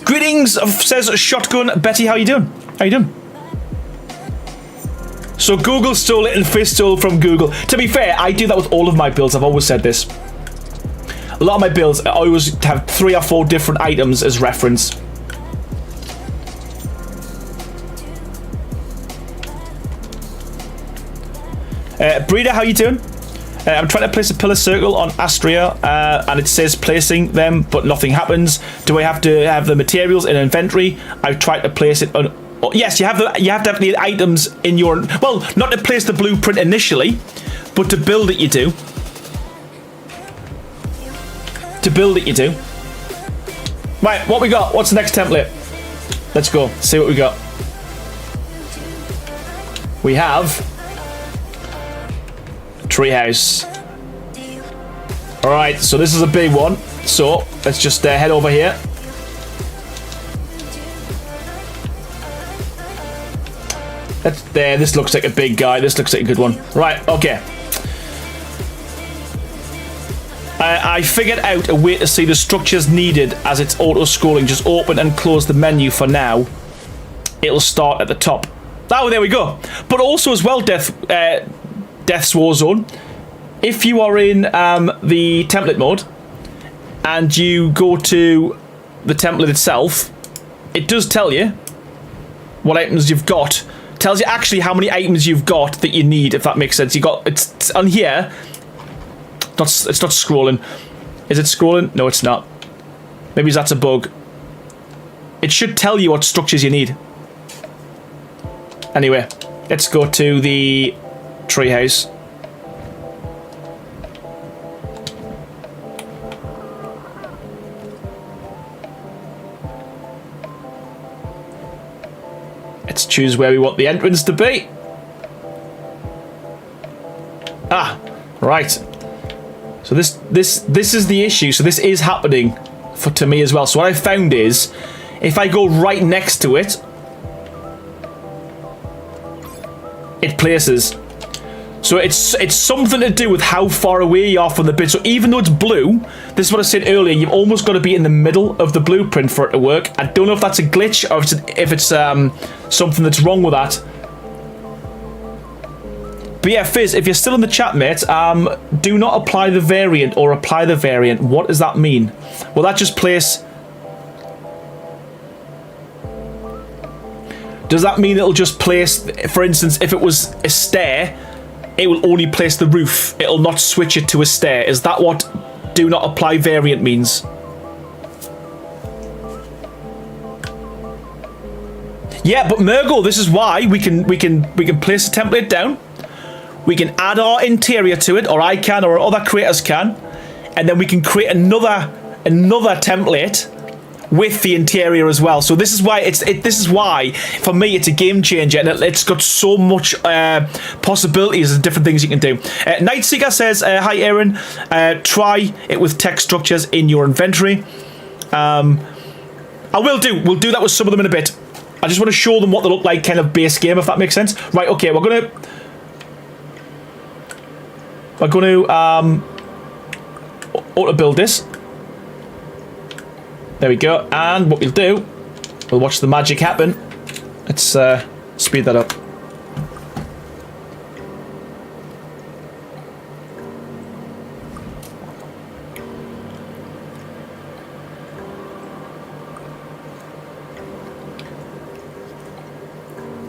Greetings, says Shotgun. Betty, how you doing? So Google stole it and Fizz stole from Google. To be fair, I do that with all of my builds. I've always said this. A lot of my builds, I always have 3 or 4 different items as reference. Breeder, how you doing? I'm trying to place a pillar circle on Astria, and it says placing them, but nothing happens. Do I have to have the materials in inventory? I've tried to place it on. Oh, yes, you have to have the items in your. Well, not to place the blueprint initially, but to build it, you do. Right, what we got? What's the next template? Let's go. See what we got. We have treehouse. Alright, so this is a big one. So, let's just head over here. This looks like a big guy. This looks like a good one. Right, okay. I figured out a way to see the structures needed as it's auto-scrolling. Just open and close the menu for now. It'll start at the top. Oh, there we go. But also as well, Death's Warzone, if you are in the template mode and you go to the template itself, it does tell you what items you've got. It tells you actually how many items you've got that you need, if that makes sense. It's on here. It's not scrolling. Is it scrolling? No, it's not. Maybe that's a bug. It should tell you what structures you need. Anyway, let's go to the treehouse. Let's choose where we want the entrance to be. Ah, right. So this is the issue. So this is happening to me as well. So what I found is, if I go right next to it, it places. So it's something to do with how far away you are from the bit. So even though it's blue, this is what I said earlier, you've almost got to be in the middle of the blueprint for it to work. I don't know if that's a glitch or if it's something that's wrong with that. But yeah, Fizz, if you're still in the chat, mate, do not apply the variant or apply the variant. What does that mean? Will that just place... Does that mean it'll just place, for instance, if it was a stair, it will only place the roof. It'll not switch it to a stair. Is that what do not apply variant means? Yeah, but Murgle, this is why we can place a template down. We can add our interior to it, or I can, or other creators can, and then we can create another template with the interior as well. So this is why this is why for me it's a game changer, and it's got so much possibilities and different things you can do. Nightseeker says, hi Aaron, try it with text structures in your inventory. We'll do that with some of them in a bit. I just want to show them what they look like, kind of base game, if that makes sense. Right, okay, we're gonna auto build this. There we go, and what we'll do, we'll watch the magic happen. Let's speed that up.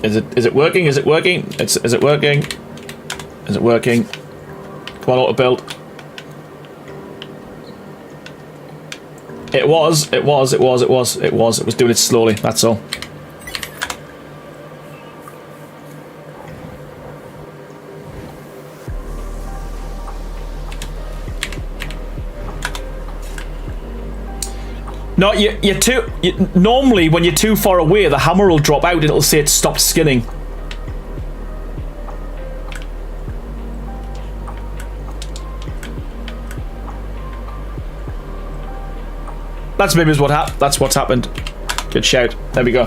Is it working? Is it working? Is it working? Is it working? Come on, auto build. It was doing it slowly, that's all. No, normally when you're too far away, the hammer will drop out and it'll say it stopped skinning. That's maybe that's what's happened. Good shout. There we go.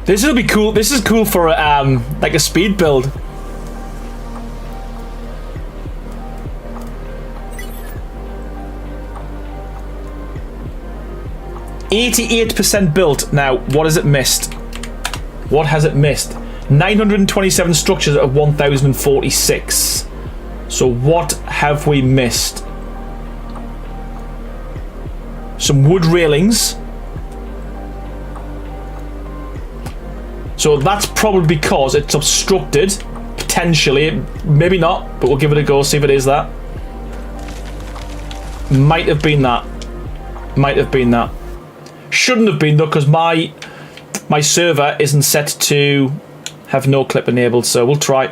This will be cool. This is cool for like a speed build. %built. Now, what has it missed? What has it missed? 927 structures of 1046. So what have we missed? Some wood railings. So that's probably because it's obstructed. Potentially. Maybe not, but we'll give it a go, see if it is that. Might have been that. Might have been that. Shouldn't have been though, because my server isn't set to have no clip enabled, so we'll try.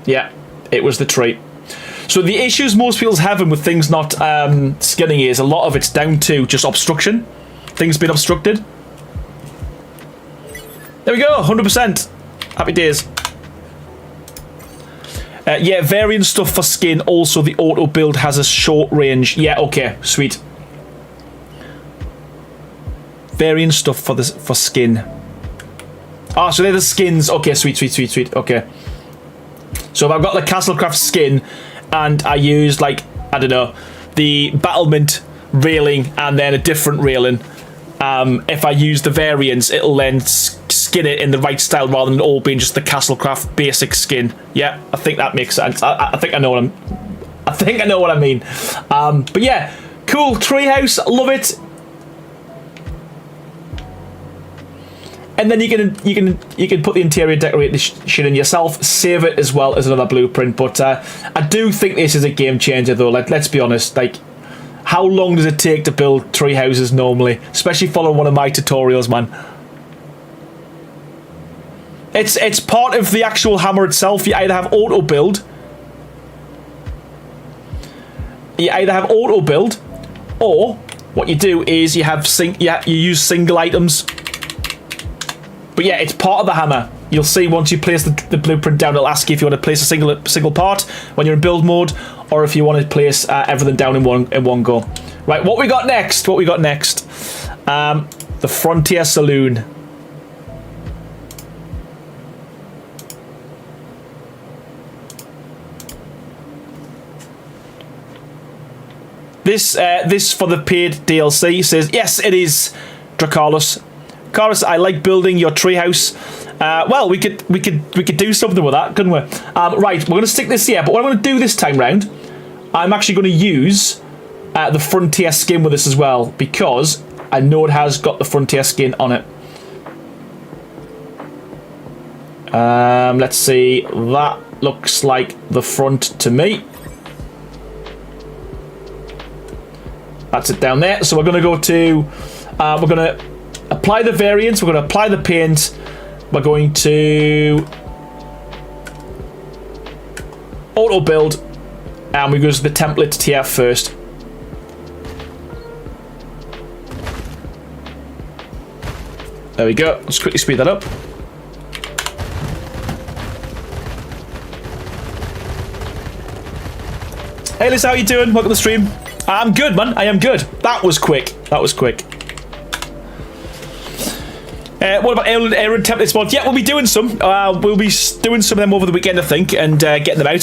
Yeah, it was the tree. So the issues most people's having with things not skinning is a lot of it's down to just obstruction. Things being obstructed. There we go, 100%. Happy days. Yeah, variant stuff for skin. Also, the auto build has a short range. Yeah, okay, sweet. Variant stuff for skin. Ah, so they're the skins. Okay, sweet. Okay. So if I've got the Castlecraft skin and I use, like, I don't know, the battlement railing and then a different railing, if I use the variants, it'll then skin it in the right style rather than all being just the Castlecraft basic skin. Yeah, I think that makes sense. I think I know what I mean. But yeah, cool treehouse, love it. And then you can put the interior decoration in yourself, save it as well as another blueprint. But I do think this is a game changer though. Like, let's be honest, like, how long does it take to build tree houses normally? Especially following one of my tutorials, man. It's part of the actual hammer itself. You either have auto build. Or what you do is you have you use single items. But yeah, it's part of the hammer. You'll see once you place the blueprint down, it'll ask you if you want to place a single part when you're in build mode, or if you want to place everything down in one go. Right, what we got next? The Frontier Saloon. This for the paid DLC says, yes, it is Dracarlos. Carlos, I like building your treehouse. Well, we could do something with that, couldn't we? Right, we're going to stick this here, but what I'm going to do this time round, I'm actually going to use the Frontier skin with this as well, because I know it has got the Frontier skin on it. Let's see. That looks like the front to me. That's it down there. So we're going to go to... we're going to apply the variants. We're going to apply the paint. We're going to... auto build. And we go to the template tier first. There we go. Let's quickly speed that up. Hey Liz, how you doing? Welcome to the stream. I'm good, man. I am good. That was quick. What about Aaron template mods? Yeah, we'll be doing some. We'll be doing some of them over the weekend, I think, and getting them out.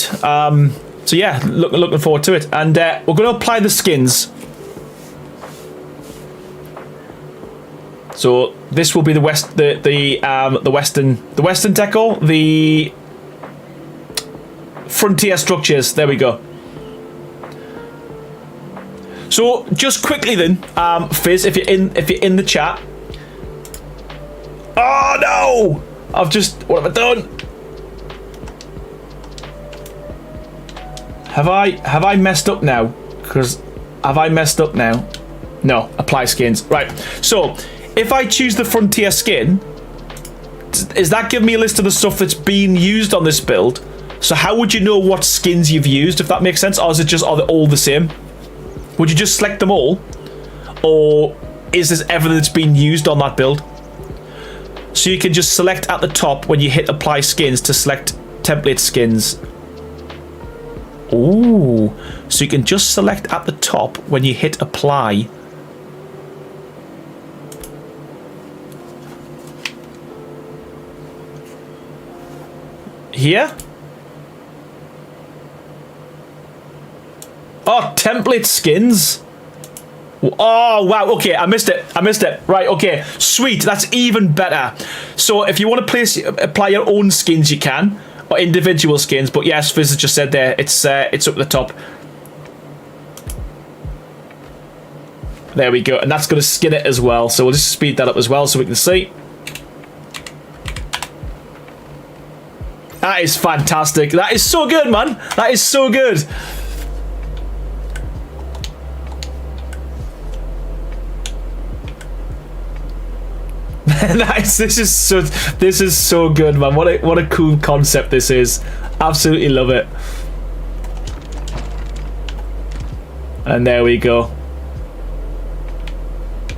So yeah, looking forward to it. And we're going to apply the skins. So this will be the Western decor, the Frontier structures. There we go. So just quickly then, Fizz, if you're in the chat. Oh no! What have I done? Have I messed up now? Have I messed up now? No, apply skins. Right. So if I choose the Frontier skin, is that giving me a list of the stuff that's being used on this build? So how would you know what skins you've used, if that makes sense? Or is it just, are they all the same? Would you just select them all? Or is this everything that's been used on that build? So you can just select at the top when you hit apply skins to select template skins. Ooh. So you can just select at the top when you hit apply. Here? Oh, template skins. Oh, wow. Okay, I missed it. Right, okay. Sweet. That's even better. So if you want to apply your own skins, you can. Or individual skins. But yes, Fizz has just said there, it's up at the top. There we go. And that's going to skin it as well. So we'll just speed that up as well so we can see. That is fantastic. That is so good, man. That is so good. Nice. This is so good, man. What a cool concept this is. Absolutely love it. And there we go.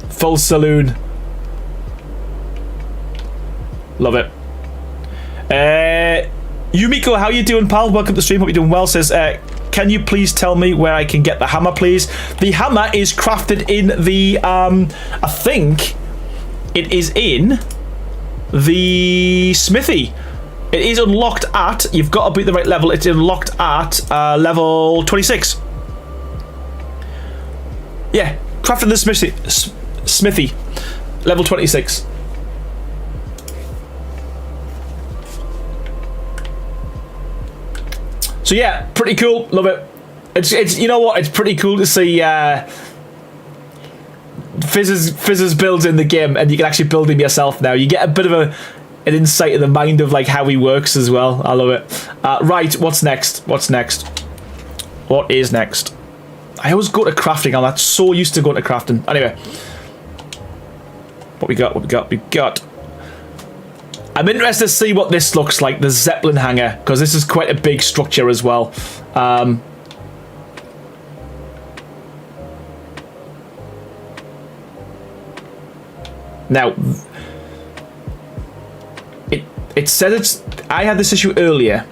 Full saloon. Love it. Yumiko, how you doing, pal? Welcome to the stream. Hope you're doing well. Says, can you please tell me where I can get the hammer, please? The hammer is crafted in the I think it is in the smithy. It is unlocked at, you've got to be at the right level, it's unlocked at level 26. Yeah, crafted in the smithy. Level 26. So yeah, pretty cool. Love it. It's you know what? It's pretty cool to see Fizz's builds in the game, and you can actually build him yourself now. You get a bit of an insight in the mind of like how he works as well. I love it. Right, what's next? What is next? I always go to crafting. I'm not so used to going to crafting. Anyway, what we got? I'm interested to see what this looks like, the Zeppelin hangar, because this is quite a big structure as well. Now, it said it's... I had this issue earlier,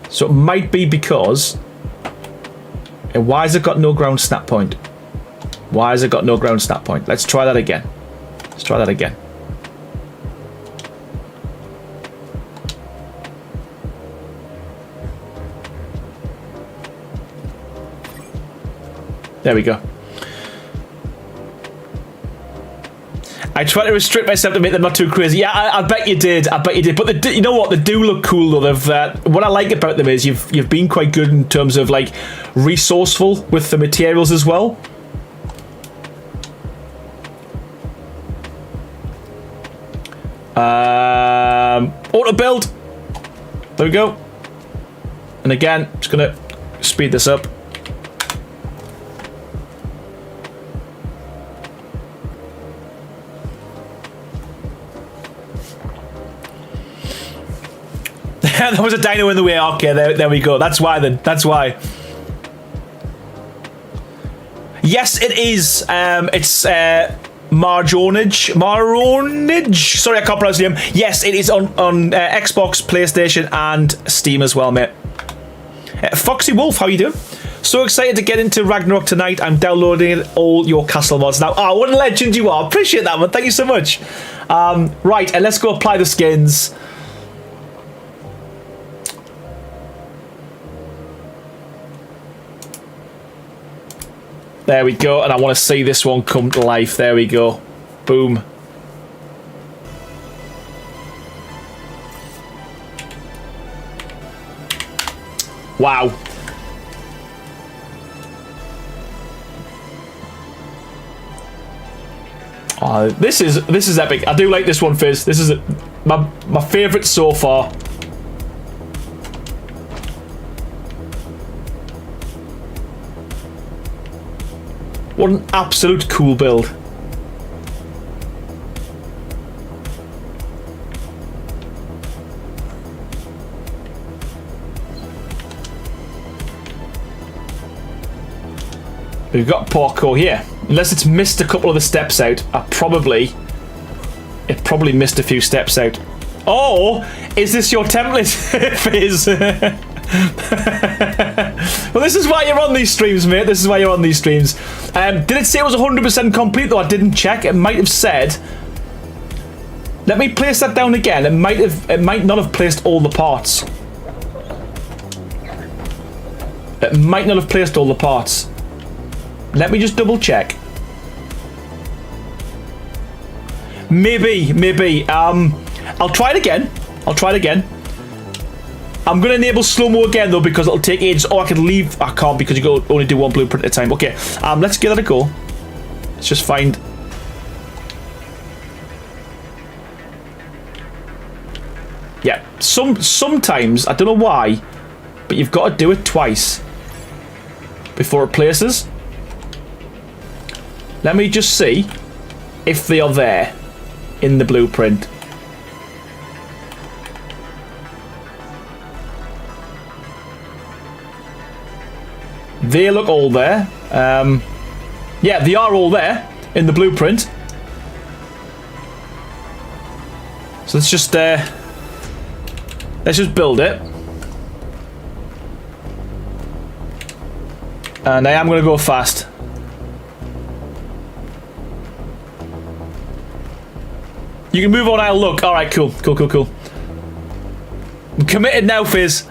so it might be because... And why has it got no ground snap point? Why has it got no ground snap point? Let's try that again. Let's try that again. There we go. I try to restrict myself to make them not too crazy. Yeah, I bet you did. I bet you did. But you know what? They do look cool though. They've what I like about them is you've been quite good in terms of like resourceful with the materials as well. Auto build. There we go. And again, just gonna speed this up. There was a dino in the way. Okay, there we go. That's why then. That's why. Yes, it is. It's Maronage. Sorry, I can't pronounce the name. Yes, it is on Xbox, PlayStation, and Steam as well, mate. Foxy Wolf, how you doing? So excited to get into Ragnarok tonight. I'm downloading all your castle mods now. Oh, what a legend you are. Appreciate that, man. Thank you so much. Right, and let's go apply the skins. There we go, and I want to see this one come to life. There we go. Boom. Wow. Oh, this is epic. I do like this one, Fizz. This is my favourite so far. What an absolute cool build. We've got parkour here. Unless it's missed a couple of the steps out, it probably missed a few steps out. Oh, is this your template, Fizz? Well, this is why you're on these streams, mate. This is why you're on these streams. Did it say it was 100% complete, though? I didn't check. It might have said... Let me place that down again. It might not have placed all the parts. It might not have placed all the parts. Let me just double check. Maybe. I'll try it again. I'm going to enable slow-mo again, though, because it'll take ages. Oh, I can leave. I can't because you can only do one blueprint at a time. Okay, let's give that a go. Let's just find... Yeah, sometimes, I don't know why, but you've got to do it twice before it places. Let me just see if they are there in the blueprint. They look all there. Yeah, they are all there in the blueprint. So let's just build it. And I am going to go fast. You can move on, I'll look. Alright, cool. I'm committed now, Fizz.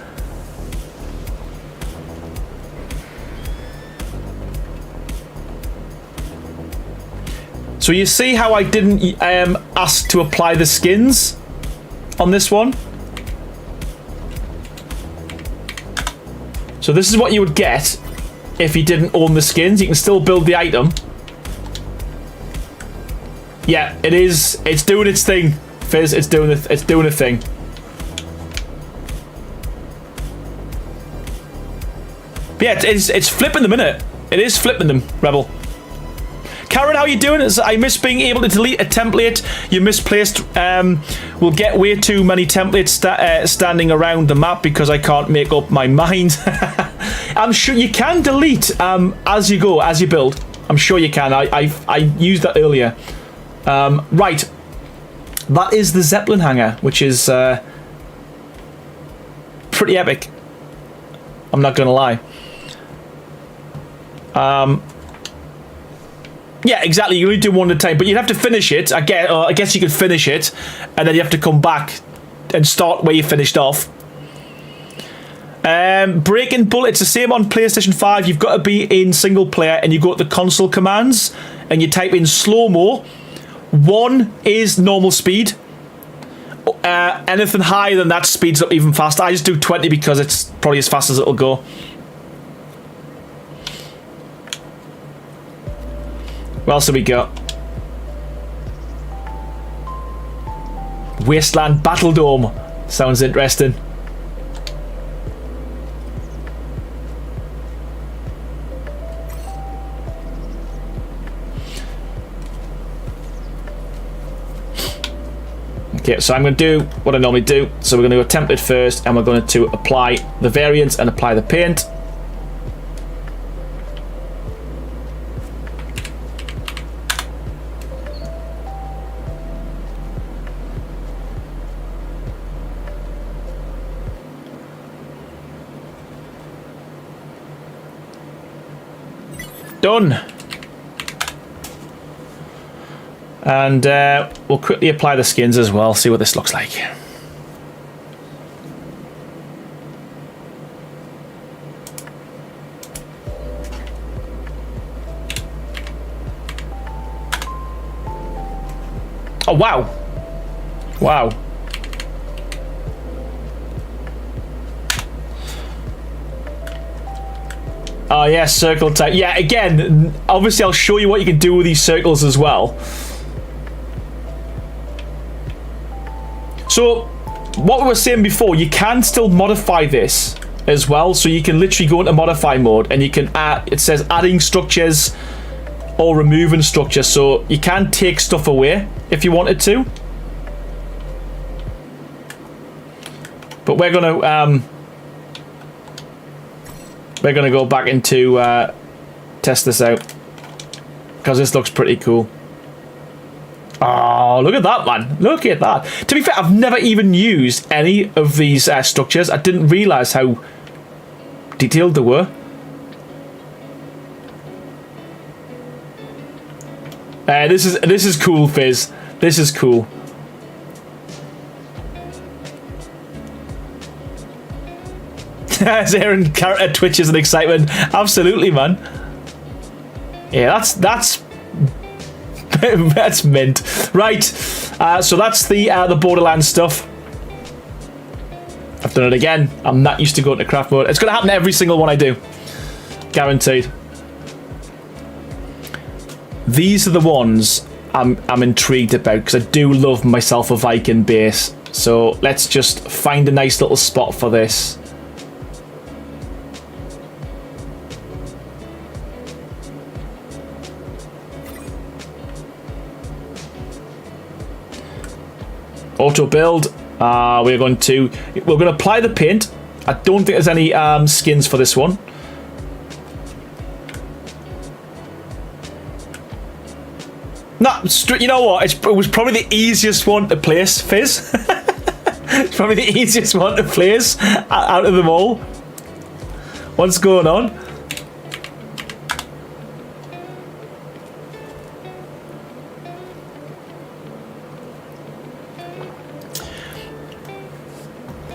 So you see how I didn't ask to apply the skins on this one? So this is what you would get if you didn't own the skins. You can still build the item. Yeah, it is. It's doing its thing, Fizz. It's doing a thing. But yeah, it's flipping them, innit? It is flipping them, Rebel. Karen, how you doing? I miss being able to delete a template you misplaced. We'll get way too many templates standing around the map because I can't make up my mind. I'm sure you can delete as you go, as you build. I'm sure you can. I used that earlier. Right. That is the Zeppelin hangar, which is pretty epic. I'm not going to lie. Yeah, exactly. You only do one at a time, but you'd have to finish it. I guess you could finish it, and then you have to come back and start where you finished off. Breaking Bull, it's the same on PlayStation 5. You've got to be in single player, and you go to the console commands, and you type in slow-mo. 1 is normal speed. Anything higher than that speeds up even faster. I just do 20 because it's probably as fast as it'll go. What else have we got? Wasteland Battle Dome. Sounds interesting. Okay, so I'm going to do what I normally do. So we're going to go template first, and we're going to apply the variants and apply the paint. Done. And we'll quickly apply the skins as well, see what this looks like. Oh, wow. Wow. Oh, yeah, circle type. Yeah, again, obviously I'll show you what you can do with these circles as well. So, what we were saying before, you can still modify this as well. So you can literally go into modify mode and you can add, it says adding structures or removing structures. So you can take stuff away if you wanted to. But we're gonna go back into test this out because this looks pretty cool. Oh, look at that, man. Look at that. To be fair, I've never even used any of these structures. I didn't realise how detailed they were. This is cool, Fizz. This is cool. Aaron twitches in excitement. Absolutely, man. Yeah, that's that's mint. Right, so that's the Borderlands stuff. I've done it again. I'm not used to going to craft mode. It's going to happen every single one I do. Guaranteed. These are the ones I'm intrigued about because I do love myself a Viking base. So let's just find a nice little spot for this. Auto build. We're going to apply the paint. I don't think there's any skins for this one. No, you know what? It was probably the easiest one to place, Fizz. It's probably the easiest one to place out of them all. What's going on?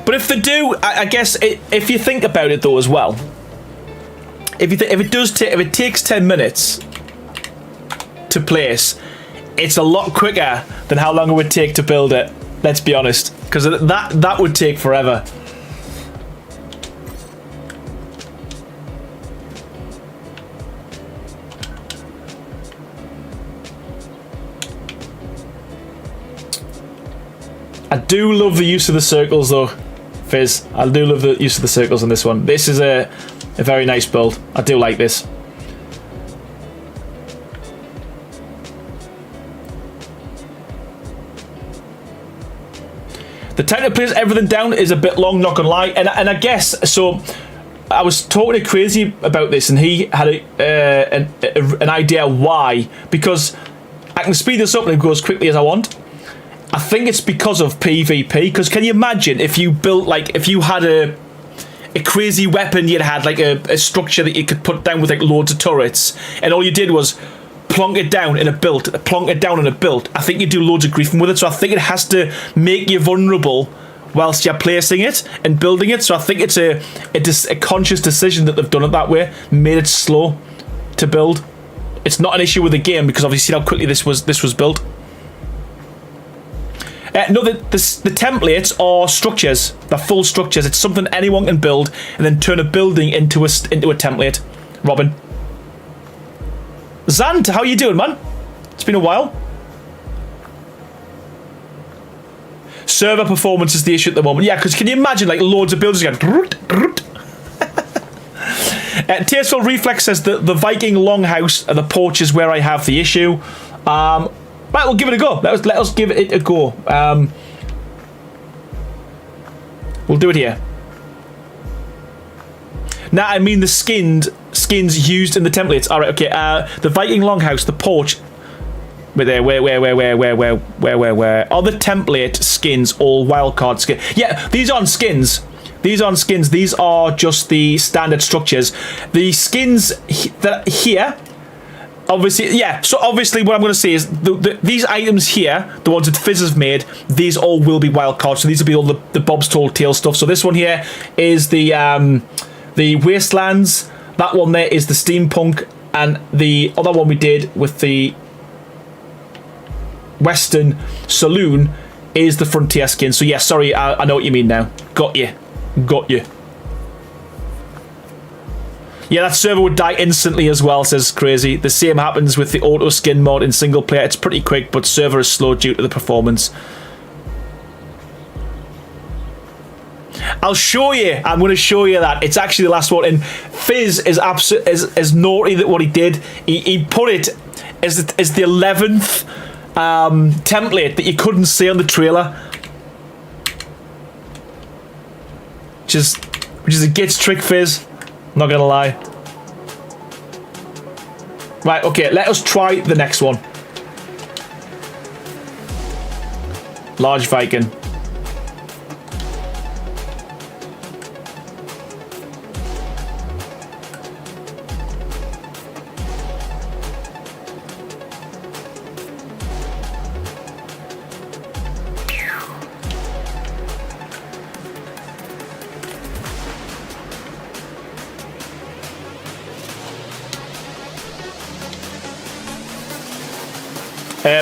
But if they do, I guess if you think about it though as well, if it takes 10 minutes to place, it's a lot quicker than how long it would take to build it. Let's be honest, because that would take forever. I do love the use of the circles though, Fizz. I do love the use of the circles in this one. This is a very nice build. I do like this. The time to place everything down is a bit long, not gonna lie. And I guess, so I was talking to Crazy about this, and he had an idea why. Because I can speed this up and it goes quickly as I want. I think it's because of PvP. Because can you imagine if you built, like, if you had a crazy weapon, you'd had like a structure that you could put down with like loads of turrets, and all you did was plonk it down in a build, plonk it down in a build. I think you do loads of griefing with it, so I think it has to make you vulnerable whilst you're placing it and building it. So I think it's a conscious decision that they've done it that way, made it slow to build. It's not an issue with the game because obviously how quickly this was built. No, the templates are structures. They're full structures. It's something anyone can build and then turn a building into a template. Robin. Zant, how you doing, man? It's been a while. Server performance is the issue at the moment. Yeah, because can you imagine like loads of builders going... Tasteful Reflex says that the Viking longhouse and the porch is where I have the issue. Right, we'll give it a go. Let us give it a go. We'll do it here. Now, I mean the skins used in the templates. All right, okay. The Viking longhouse, the porch. Where there? Where? Are the template skins all wildcard skins? Yeah, these aren't skins. These aren't skins. These are just the standard structures. The skins that here. Obviously, yeah, so obviously what I'm going to say is these items here, the ones that Fizz has made, these all will be wildcards. So these will be all the Bob's Tall Tale stuff. So this one here is the Wastelands. That one there is the Steampunk. And the other one we did with the Western Saloon is the Frontier skin. So yeah, sorry, I know what you mean now. Got you. Got you. Yeah, that server would die instantly as well, says Crazy. The same happens with the auto skin mod in single player. It's pretty quick, but server is slow due to the performance. I'll show you. I'm going to show you that. It's actually the last one. And Fizz is as naughty that what he did. He put it as the 11th template that you couldn't see on the trailer. Which is a gits trick, Fizz. Not gonna lie. Right, okay, let us try the next one. Large Viking.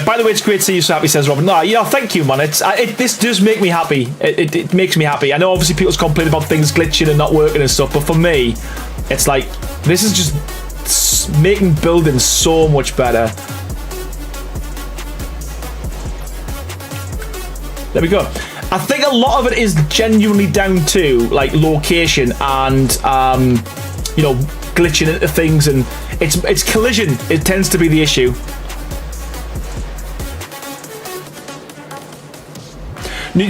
By the way, it's great to see you so happy, says Robin. No, yeah, thank you, man. This does make me happy. It makes me happy. I know obviously people's complain about things glitching and not working and stuff, but for me, it's like, this is just making building so much better. There we go. I think a lot of it is genuinely down to like location and you know, glitching into things, and it's collision. It tends to be the issue.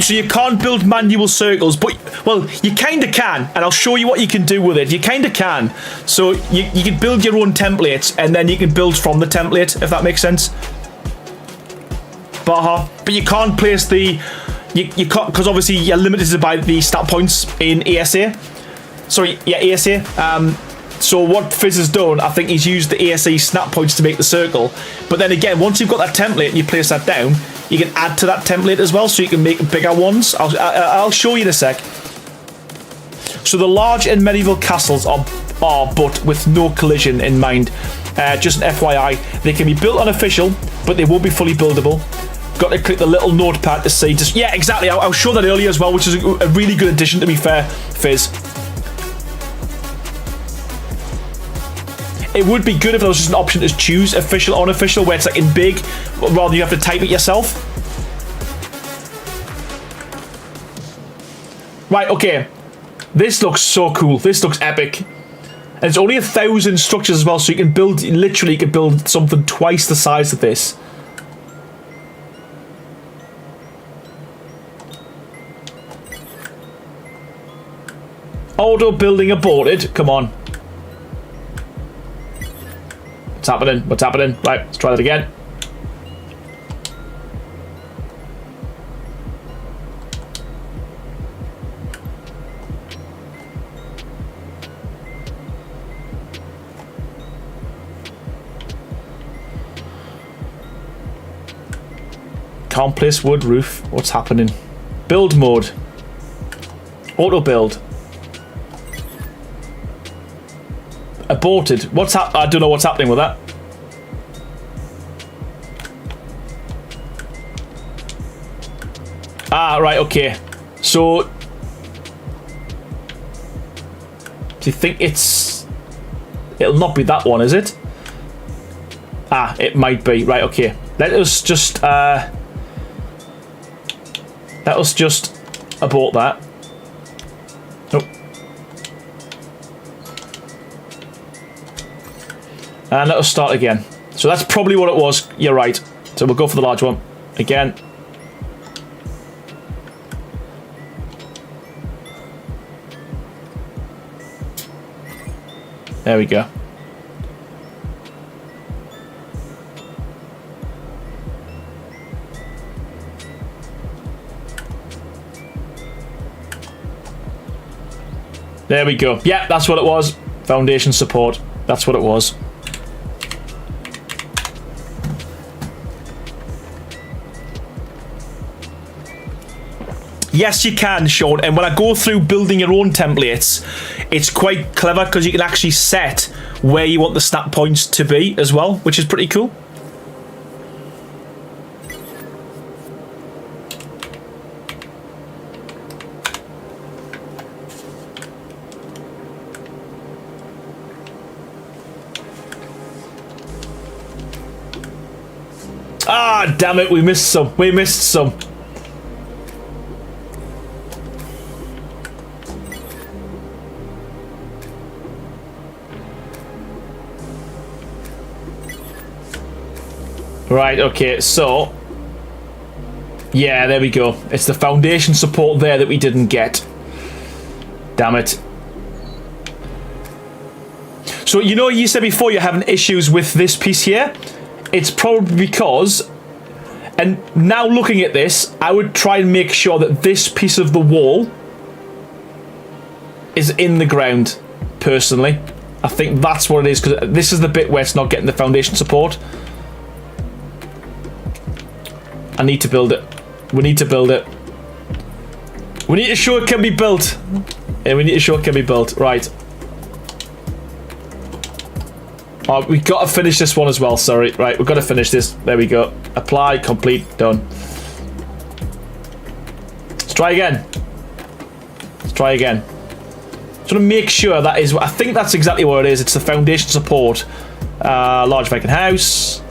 So you can't build manual circles, but, well, you kind of can, and I'll show you what you can do with it. You kind of can. So you can build your own templates, and then you can build from the template, if that makes sense. But you can't place the... You can't, because obviously you're limited by the stat points in ASA. Sorry, yeah, ASA. So what Fizz has done, I think he's used the ASA snap points to make the circle. But then again, once you've got that template and you place that down, you can add to that template as well, so you can make bigger ones. I'll show you in a sec. So the large and medieval castles are but with no collision in mind. Just an FYI, they can be built unofficial, but they won't be fully buildable. Got to click the little notepad to see. Yeah, exactly. I was showing that earlier as well, which is a really good addition, to be fair, Fizz. It would be good if there was just an option to choose official or unofficial, where it's like in big, rather you have to type it yourself. Right, okay. This looks so cool. This looks epic. And it's only 1,000 structures as well, so you can build, literally you can build something twice the size of this. Auto building aborted. Come on. What's happening? What's happening? Right, let's try that again. Can't place wood roof. What's happening? Build mode. Auto build. Aborted. What's I don't know what's happening with that. Ah, right, okay. So do you think it'll not be that one, is it? Ah, it might be. Right, okay. Let us just abort that. Nope. And let us start again. So that's probably what it was. You're right. So we'll go for the large one again. There we go. There we go. Yeah, that's what it was. Foundation support. That's what it was. Yes, you can, Sean. And when I go through building your own templates, it's quite clever because you can actually set where you want the snap points to be as well, which is pretty cool. Ah, damn it, we missed some. We missed some. Right, okay, so yeah, there we go. It's the foundation support there that we didn't get. Damn it. So, you know, you said before you're having issues with this piece here. It's probably because, and now looking at this, I would try and make sure that this piece of the wall is in the ground, personally. I think that's what it is, because this is the bit where it's not getting the foundation support. I need to build it. We need to build it. We need to show it can be built. Yeah, we need to show it can be built. Right. Oh, we got to finish this one as well, sorry. Right, we've got to finish this. There we go. Apply, complete, done. Let's try again. Let's try again. Just want to make sure that is... I think that's exactly what it is. It's the foundation support. Large Viking house.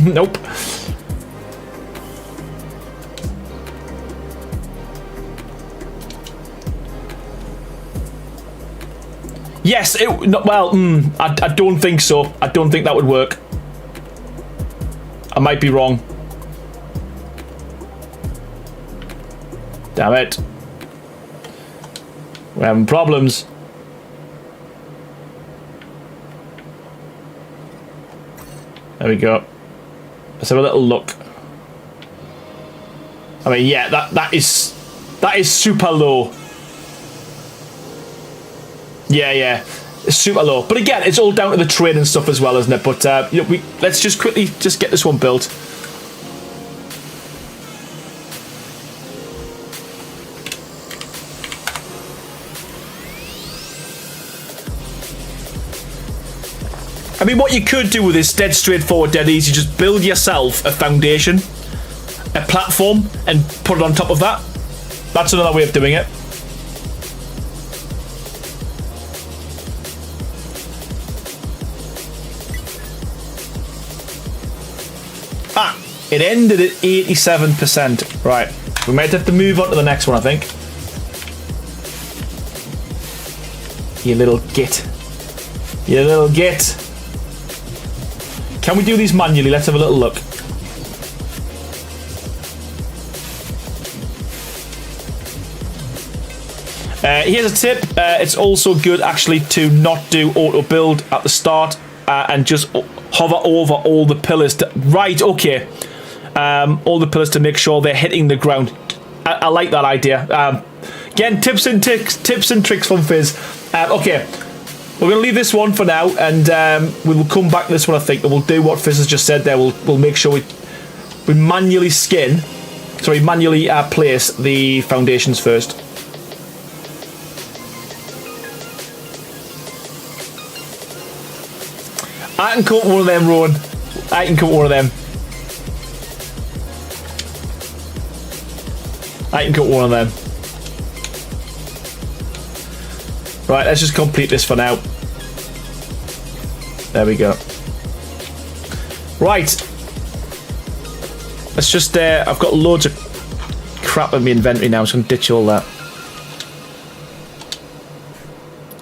Nope. Yes, I don't think so. I don't think that would work. I might be wrong. Damn it. We're having problems. There we go. Let's have a little look. I mean, yeah, that is super low. Yeah, it's super low. But again, it's all down to the train and stuff as well, isn't it? But you know, let's just quickly get this one built. I mean, what you could do with this, dead straightforward, dead easy, just build yourself a foundation, a platform, and put it on top of that. That's another way of doing it. Ah, it ended at 87%. Right, we might have to move on to the next one, I think. You little git. You little git. Can we do these manually? Let's have a little look. Here's a tip. It's also good actually to not do auto build at the start and just hover over all the pillars. Right, okay. All the pillars to make sure they're hitting the ground. I like that idea. Again, tips and tricks from Fizz. Okay, we're going to leave this one for now, and we will come back to this one, I think, and we'll do what Fizz has just said there. We'll make sure we manually manually place the foundations first. I can come up with one of them, Rowan. I can come up with one of them. I can come up with one of them. Right, let's just complete this for now. There we go. Right. Let's just, I've got loads of crap in my inventory now, so I'm going to ditch all that.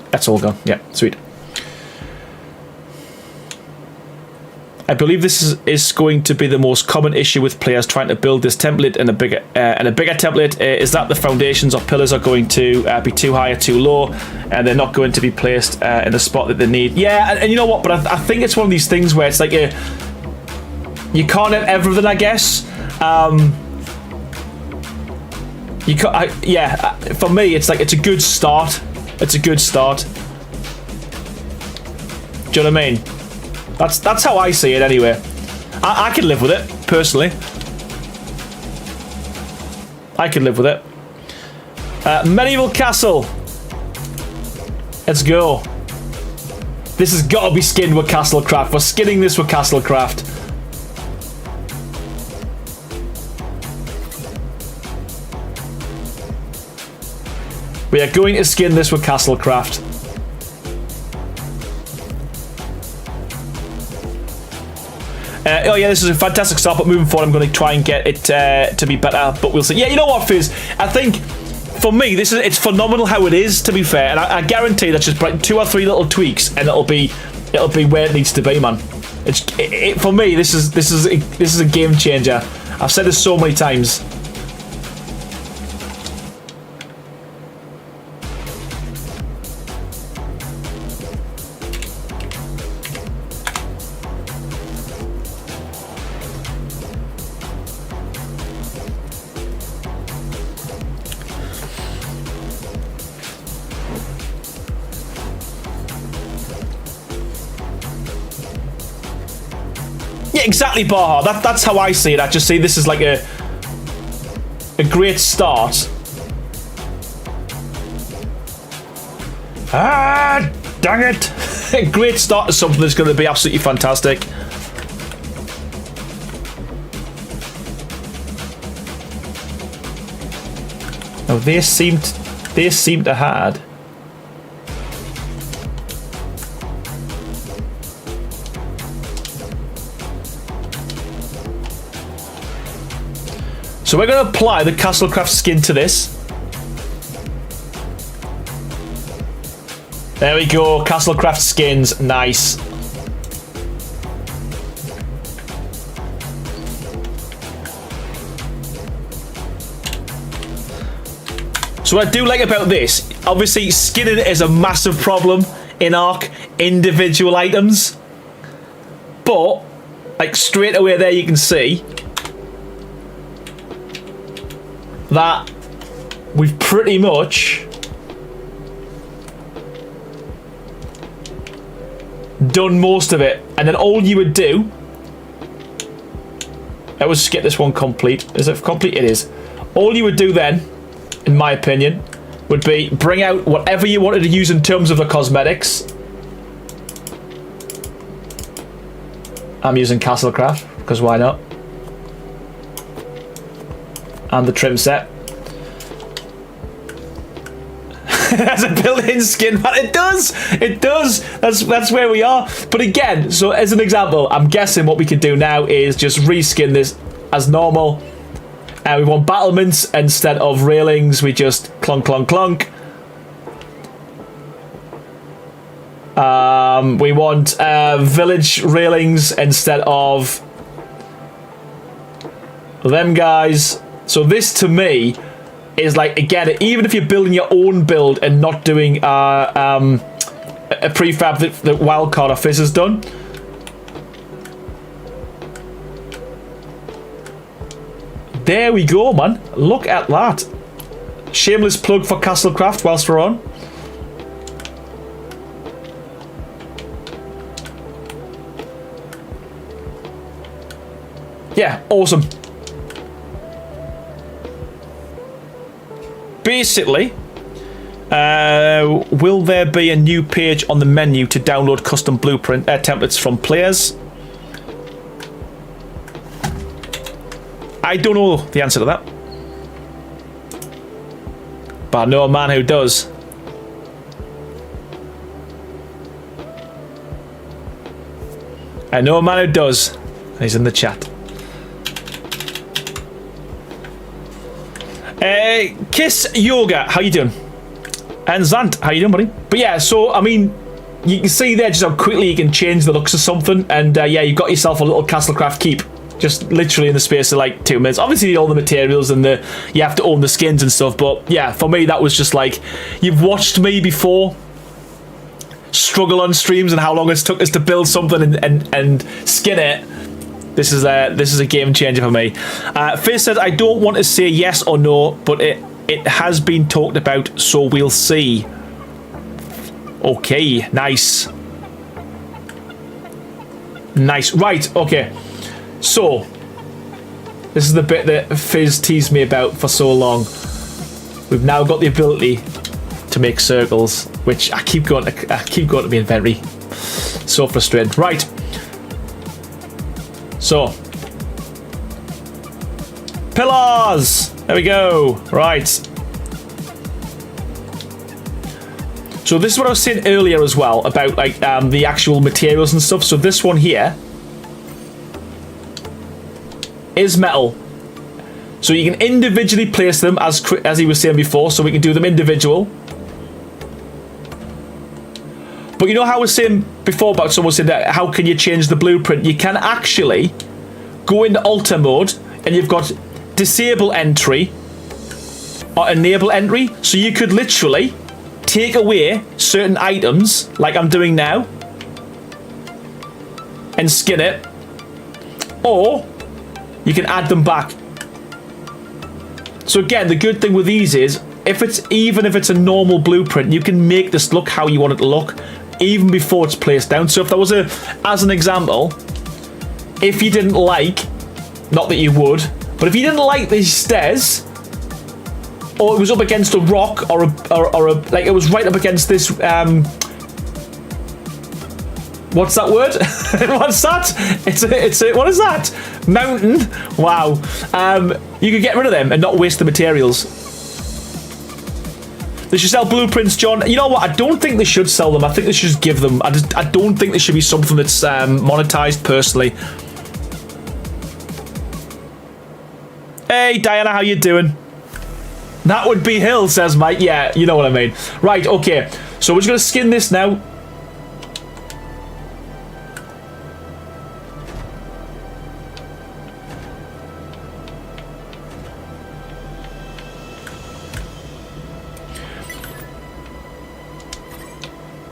That's all gone. Yeah, sweet. I believe this is going to be the most common issue with players trying to build this template in a bigger template. Is that the foundations or pillars are going to be too high or too low, and they're not going to be placed in the spot that they need. Yeah, and you know what? But I think it's one of these things where it's like you can't have everything, I guess. You can't. Yeah, for me, it's like it's a good start. It's a good start. Do you know what I mean? That's how I see it anyway. I can live with it, personally. I can live with it. Medieval Castle. Let's go. This has got to be skinned with Castlecraft. We're skinning this with Castlecraft. We are going to skin this with Castlecraft. Oh yeah, this is a fantastic start, but moving forward I'm going to try and get it to be better, but we'll see. Yeah, you know what, Fizz? I think, for me, it's phenomenal how it is, to be fair, and I guarantee that's just like 2 or 3 little tweaks, and it'll be where it needs to be, man. For me, this is a game changer. I've said this so many times. Exactly, Baha. That's how I see it. I just see this is like a great start. Ah, dang it! A great start to something that's going to be absolutely fantastic. Now they seem to had. So we're going to apply the Castlecraft skin to this. There we go, Castlecraft skins, nice. So what I do like about this, obviously skinning is a massive problem in Ark, individual items. But, like straight away there you can see that we've pretty much done most of it, and then all you would do, I would just get this one complete. Is it complete? It is. All you would do then, in my opinion, would be bring out whatever you wanted to use in terms of the cosmetics. I'm using Castlecraft because why not? And the trim set. That's a built-in skin, but it does. That's where we are. But again, so as an example, I'm guessing what we could do now is just reskin this as normal. We want battlements instead of railings. We just clunk, clunk, clunk. We want village railings instead of them guys. So this to me is like, again, even if you're building your own build and not doing a prefab that Wildcard or Fizz has done. There we go, man. Look at that. Shameless plug for Castlecraft whilst we're on. Yeah, awesome. Basically, will there be a new page on the menu to download custom blueprint templates from players? I don't know the answer to that. But I know a man who does. I know a man who does. He's in the chat. Kiss Yoga, how you doing? And Zant, how you doing, buddy? But yeah, so I mean, you can see there just how quickly you can change the looks of something, and yeah, you got yourself a little Castlecraft keep, just literally in the space of like 2 minutes. Obviously, you need all the materials and you have to own the skins and stuff. But yeah, for me, that was just like, you've watched me before struggle on streams and how long it's took us to build something and skin it. This is a game changer for me. Fizz says, I don't want to say yes or no, but it has been talked about, so we'll see. Okay, nice. Nice. Right, okay. So, this is the bit that Fizz teased me about for so long. We've now got the ability to make circles, which I keep going to my inventory. So frustrating. Right. So, pillars. There we go. Right. So this is what I was saying earlier as well about like the actual materials and stuff. So this one here is metal. So you can individually place them as he was saying before. So we can do them individual. But you know how I was saying before about someone said that how can you change the blueprint? You can actually go into alter mode and you've got disable entry or enable entry. So you could literally take away certain items like I'm doing now and skin it, or you can add them back. So again, the good thing with these is even if it's a normal blueprint, you can make this look how you want it to look even before it's placed down. So if there was as an example, if you didn't like, not that you would, but if you didn't like these stairs, or it was up against a rock or like it was right up against this what's that word? What's that? It's a what is that? Mountain. Wow. You could get rid of them and not waste the materials. They should sell blueprints, John. You know what? I don't think they should sell them. I think they should just give them. I don't think they should be something that's monetized personally. Hey, Diana, how you doing? That would be Hill, says Mike. Yeah, you know what I mean. Right, okay. So we're just going to skin this now.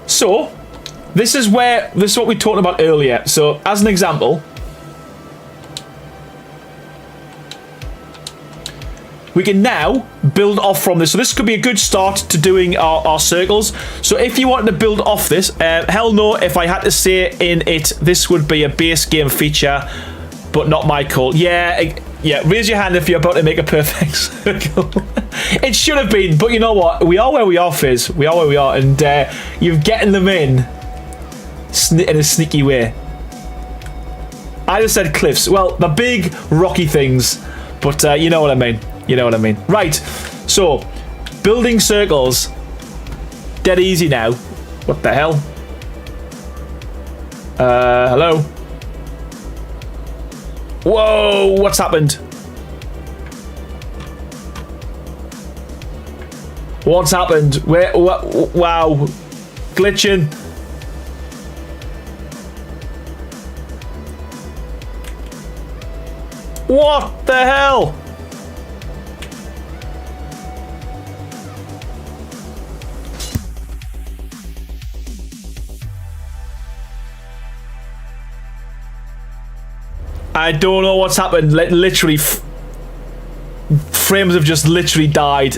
So, this is what we talked about earlier. So, as an example, we can now build off from this. So this could be a good start to doing our circles. So if you wanted to build off this, hell no, if I had to say in it, this would be a base game feature, but not my call. Yeah, raise your hand if you're about to make a perfect circle. It should have been, but you know what? We are where we are, Fizz. We are where we are, and you're getting them in a sneaky way. I just said cliffs. Well, the big rocky things, but you know what I mean. You know what I mean. Right, so building circles, dead easy now. What the hell? Hello? Whoa, what's happened? What's happened? Where? Wow, glitching. What the hell? I don't know what's happened. Literally, frames have just literally died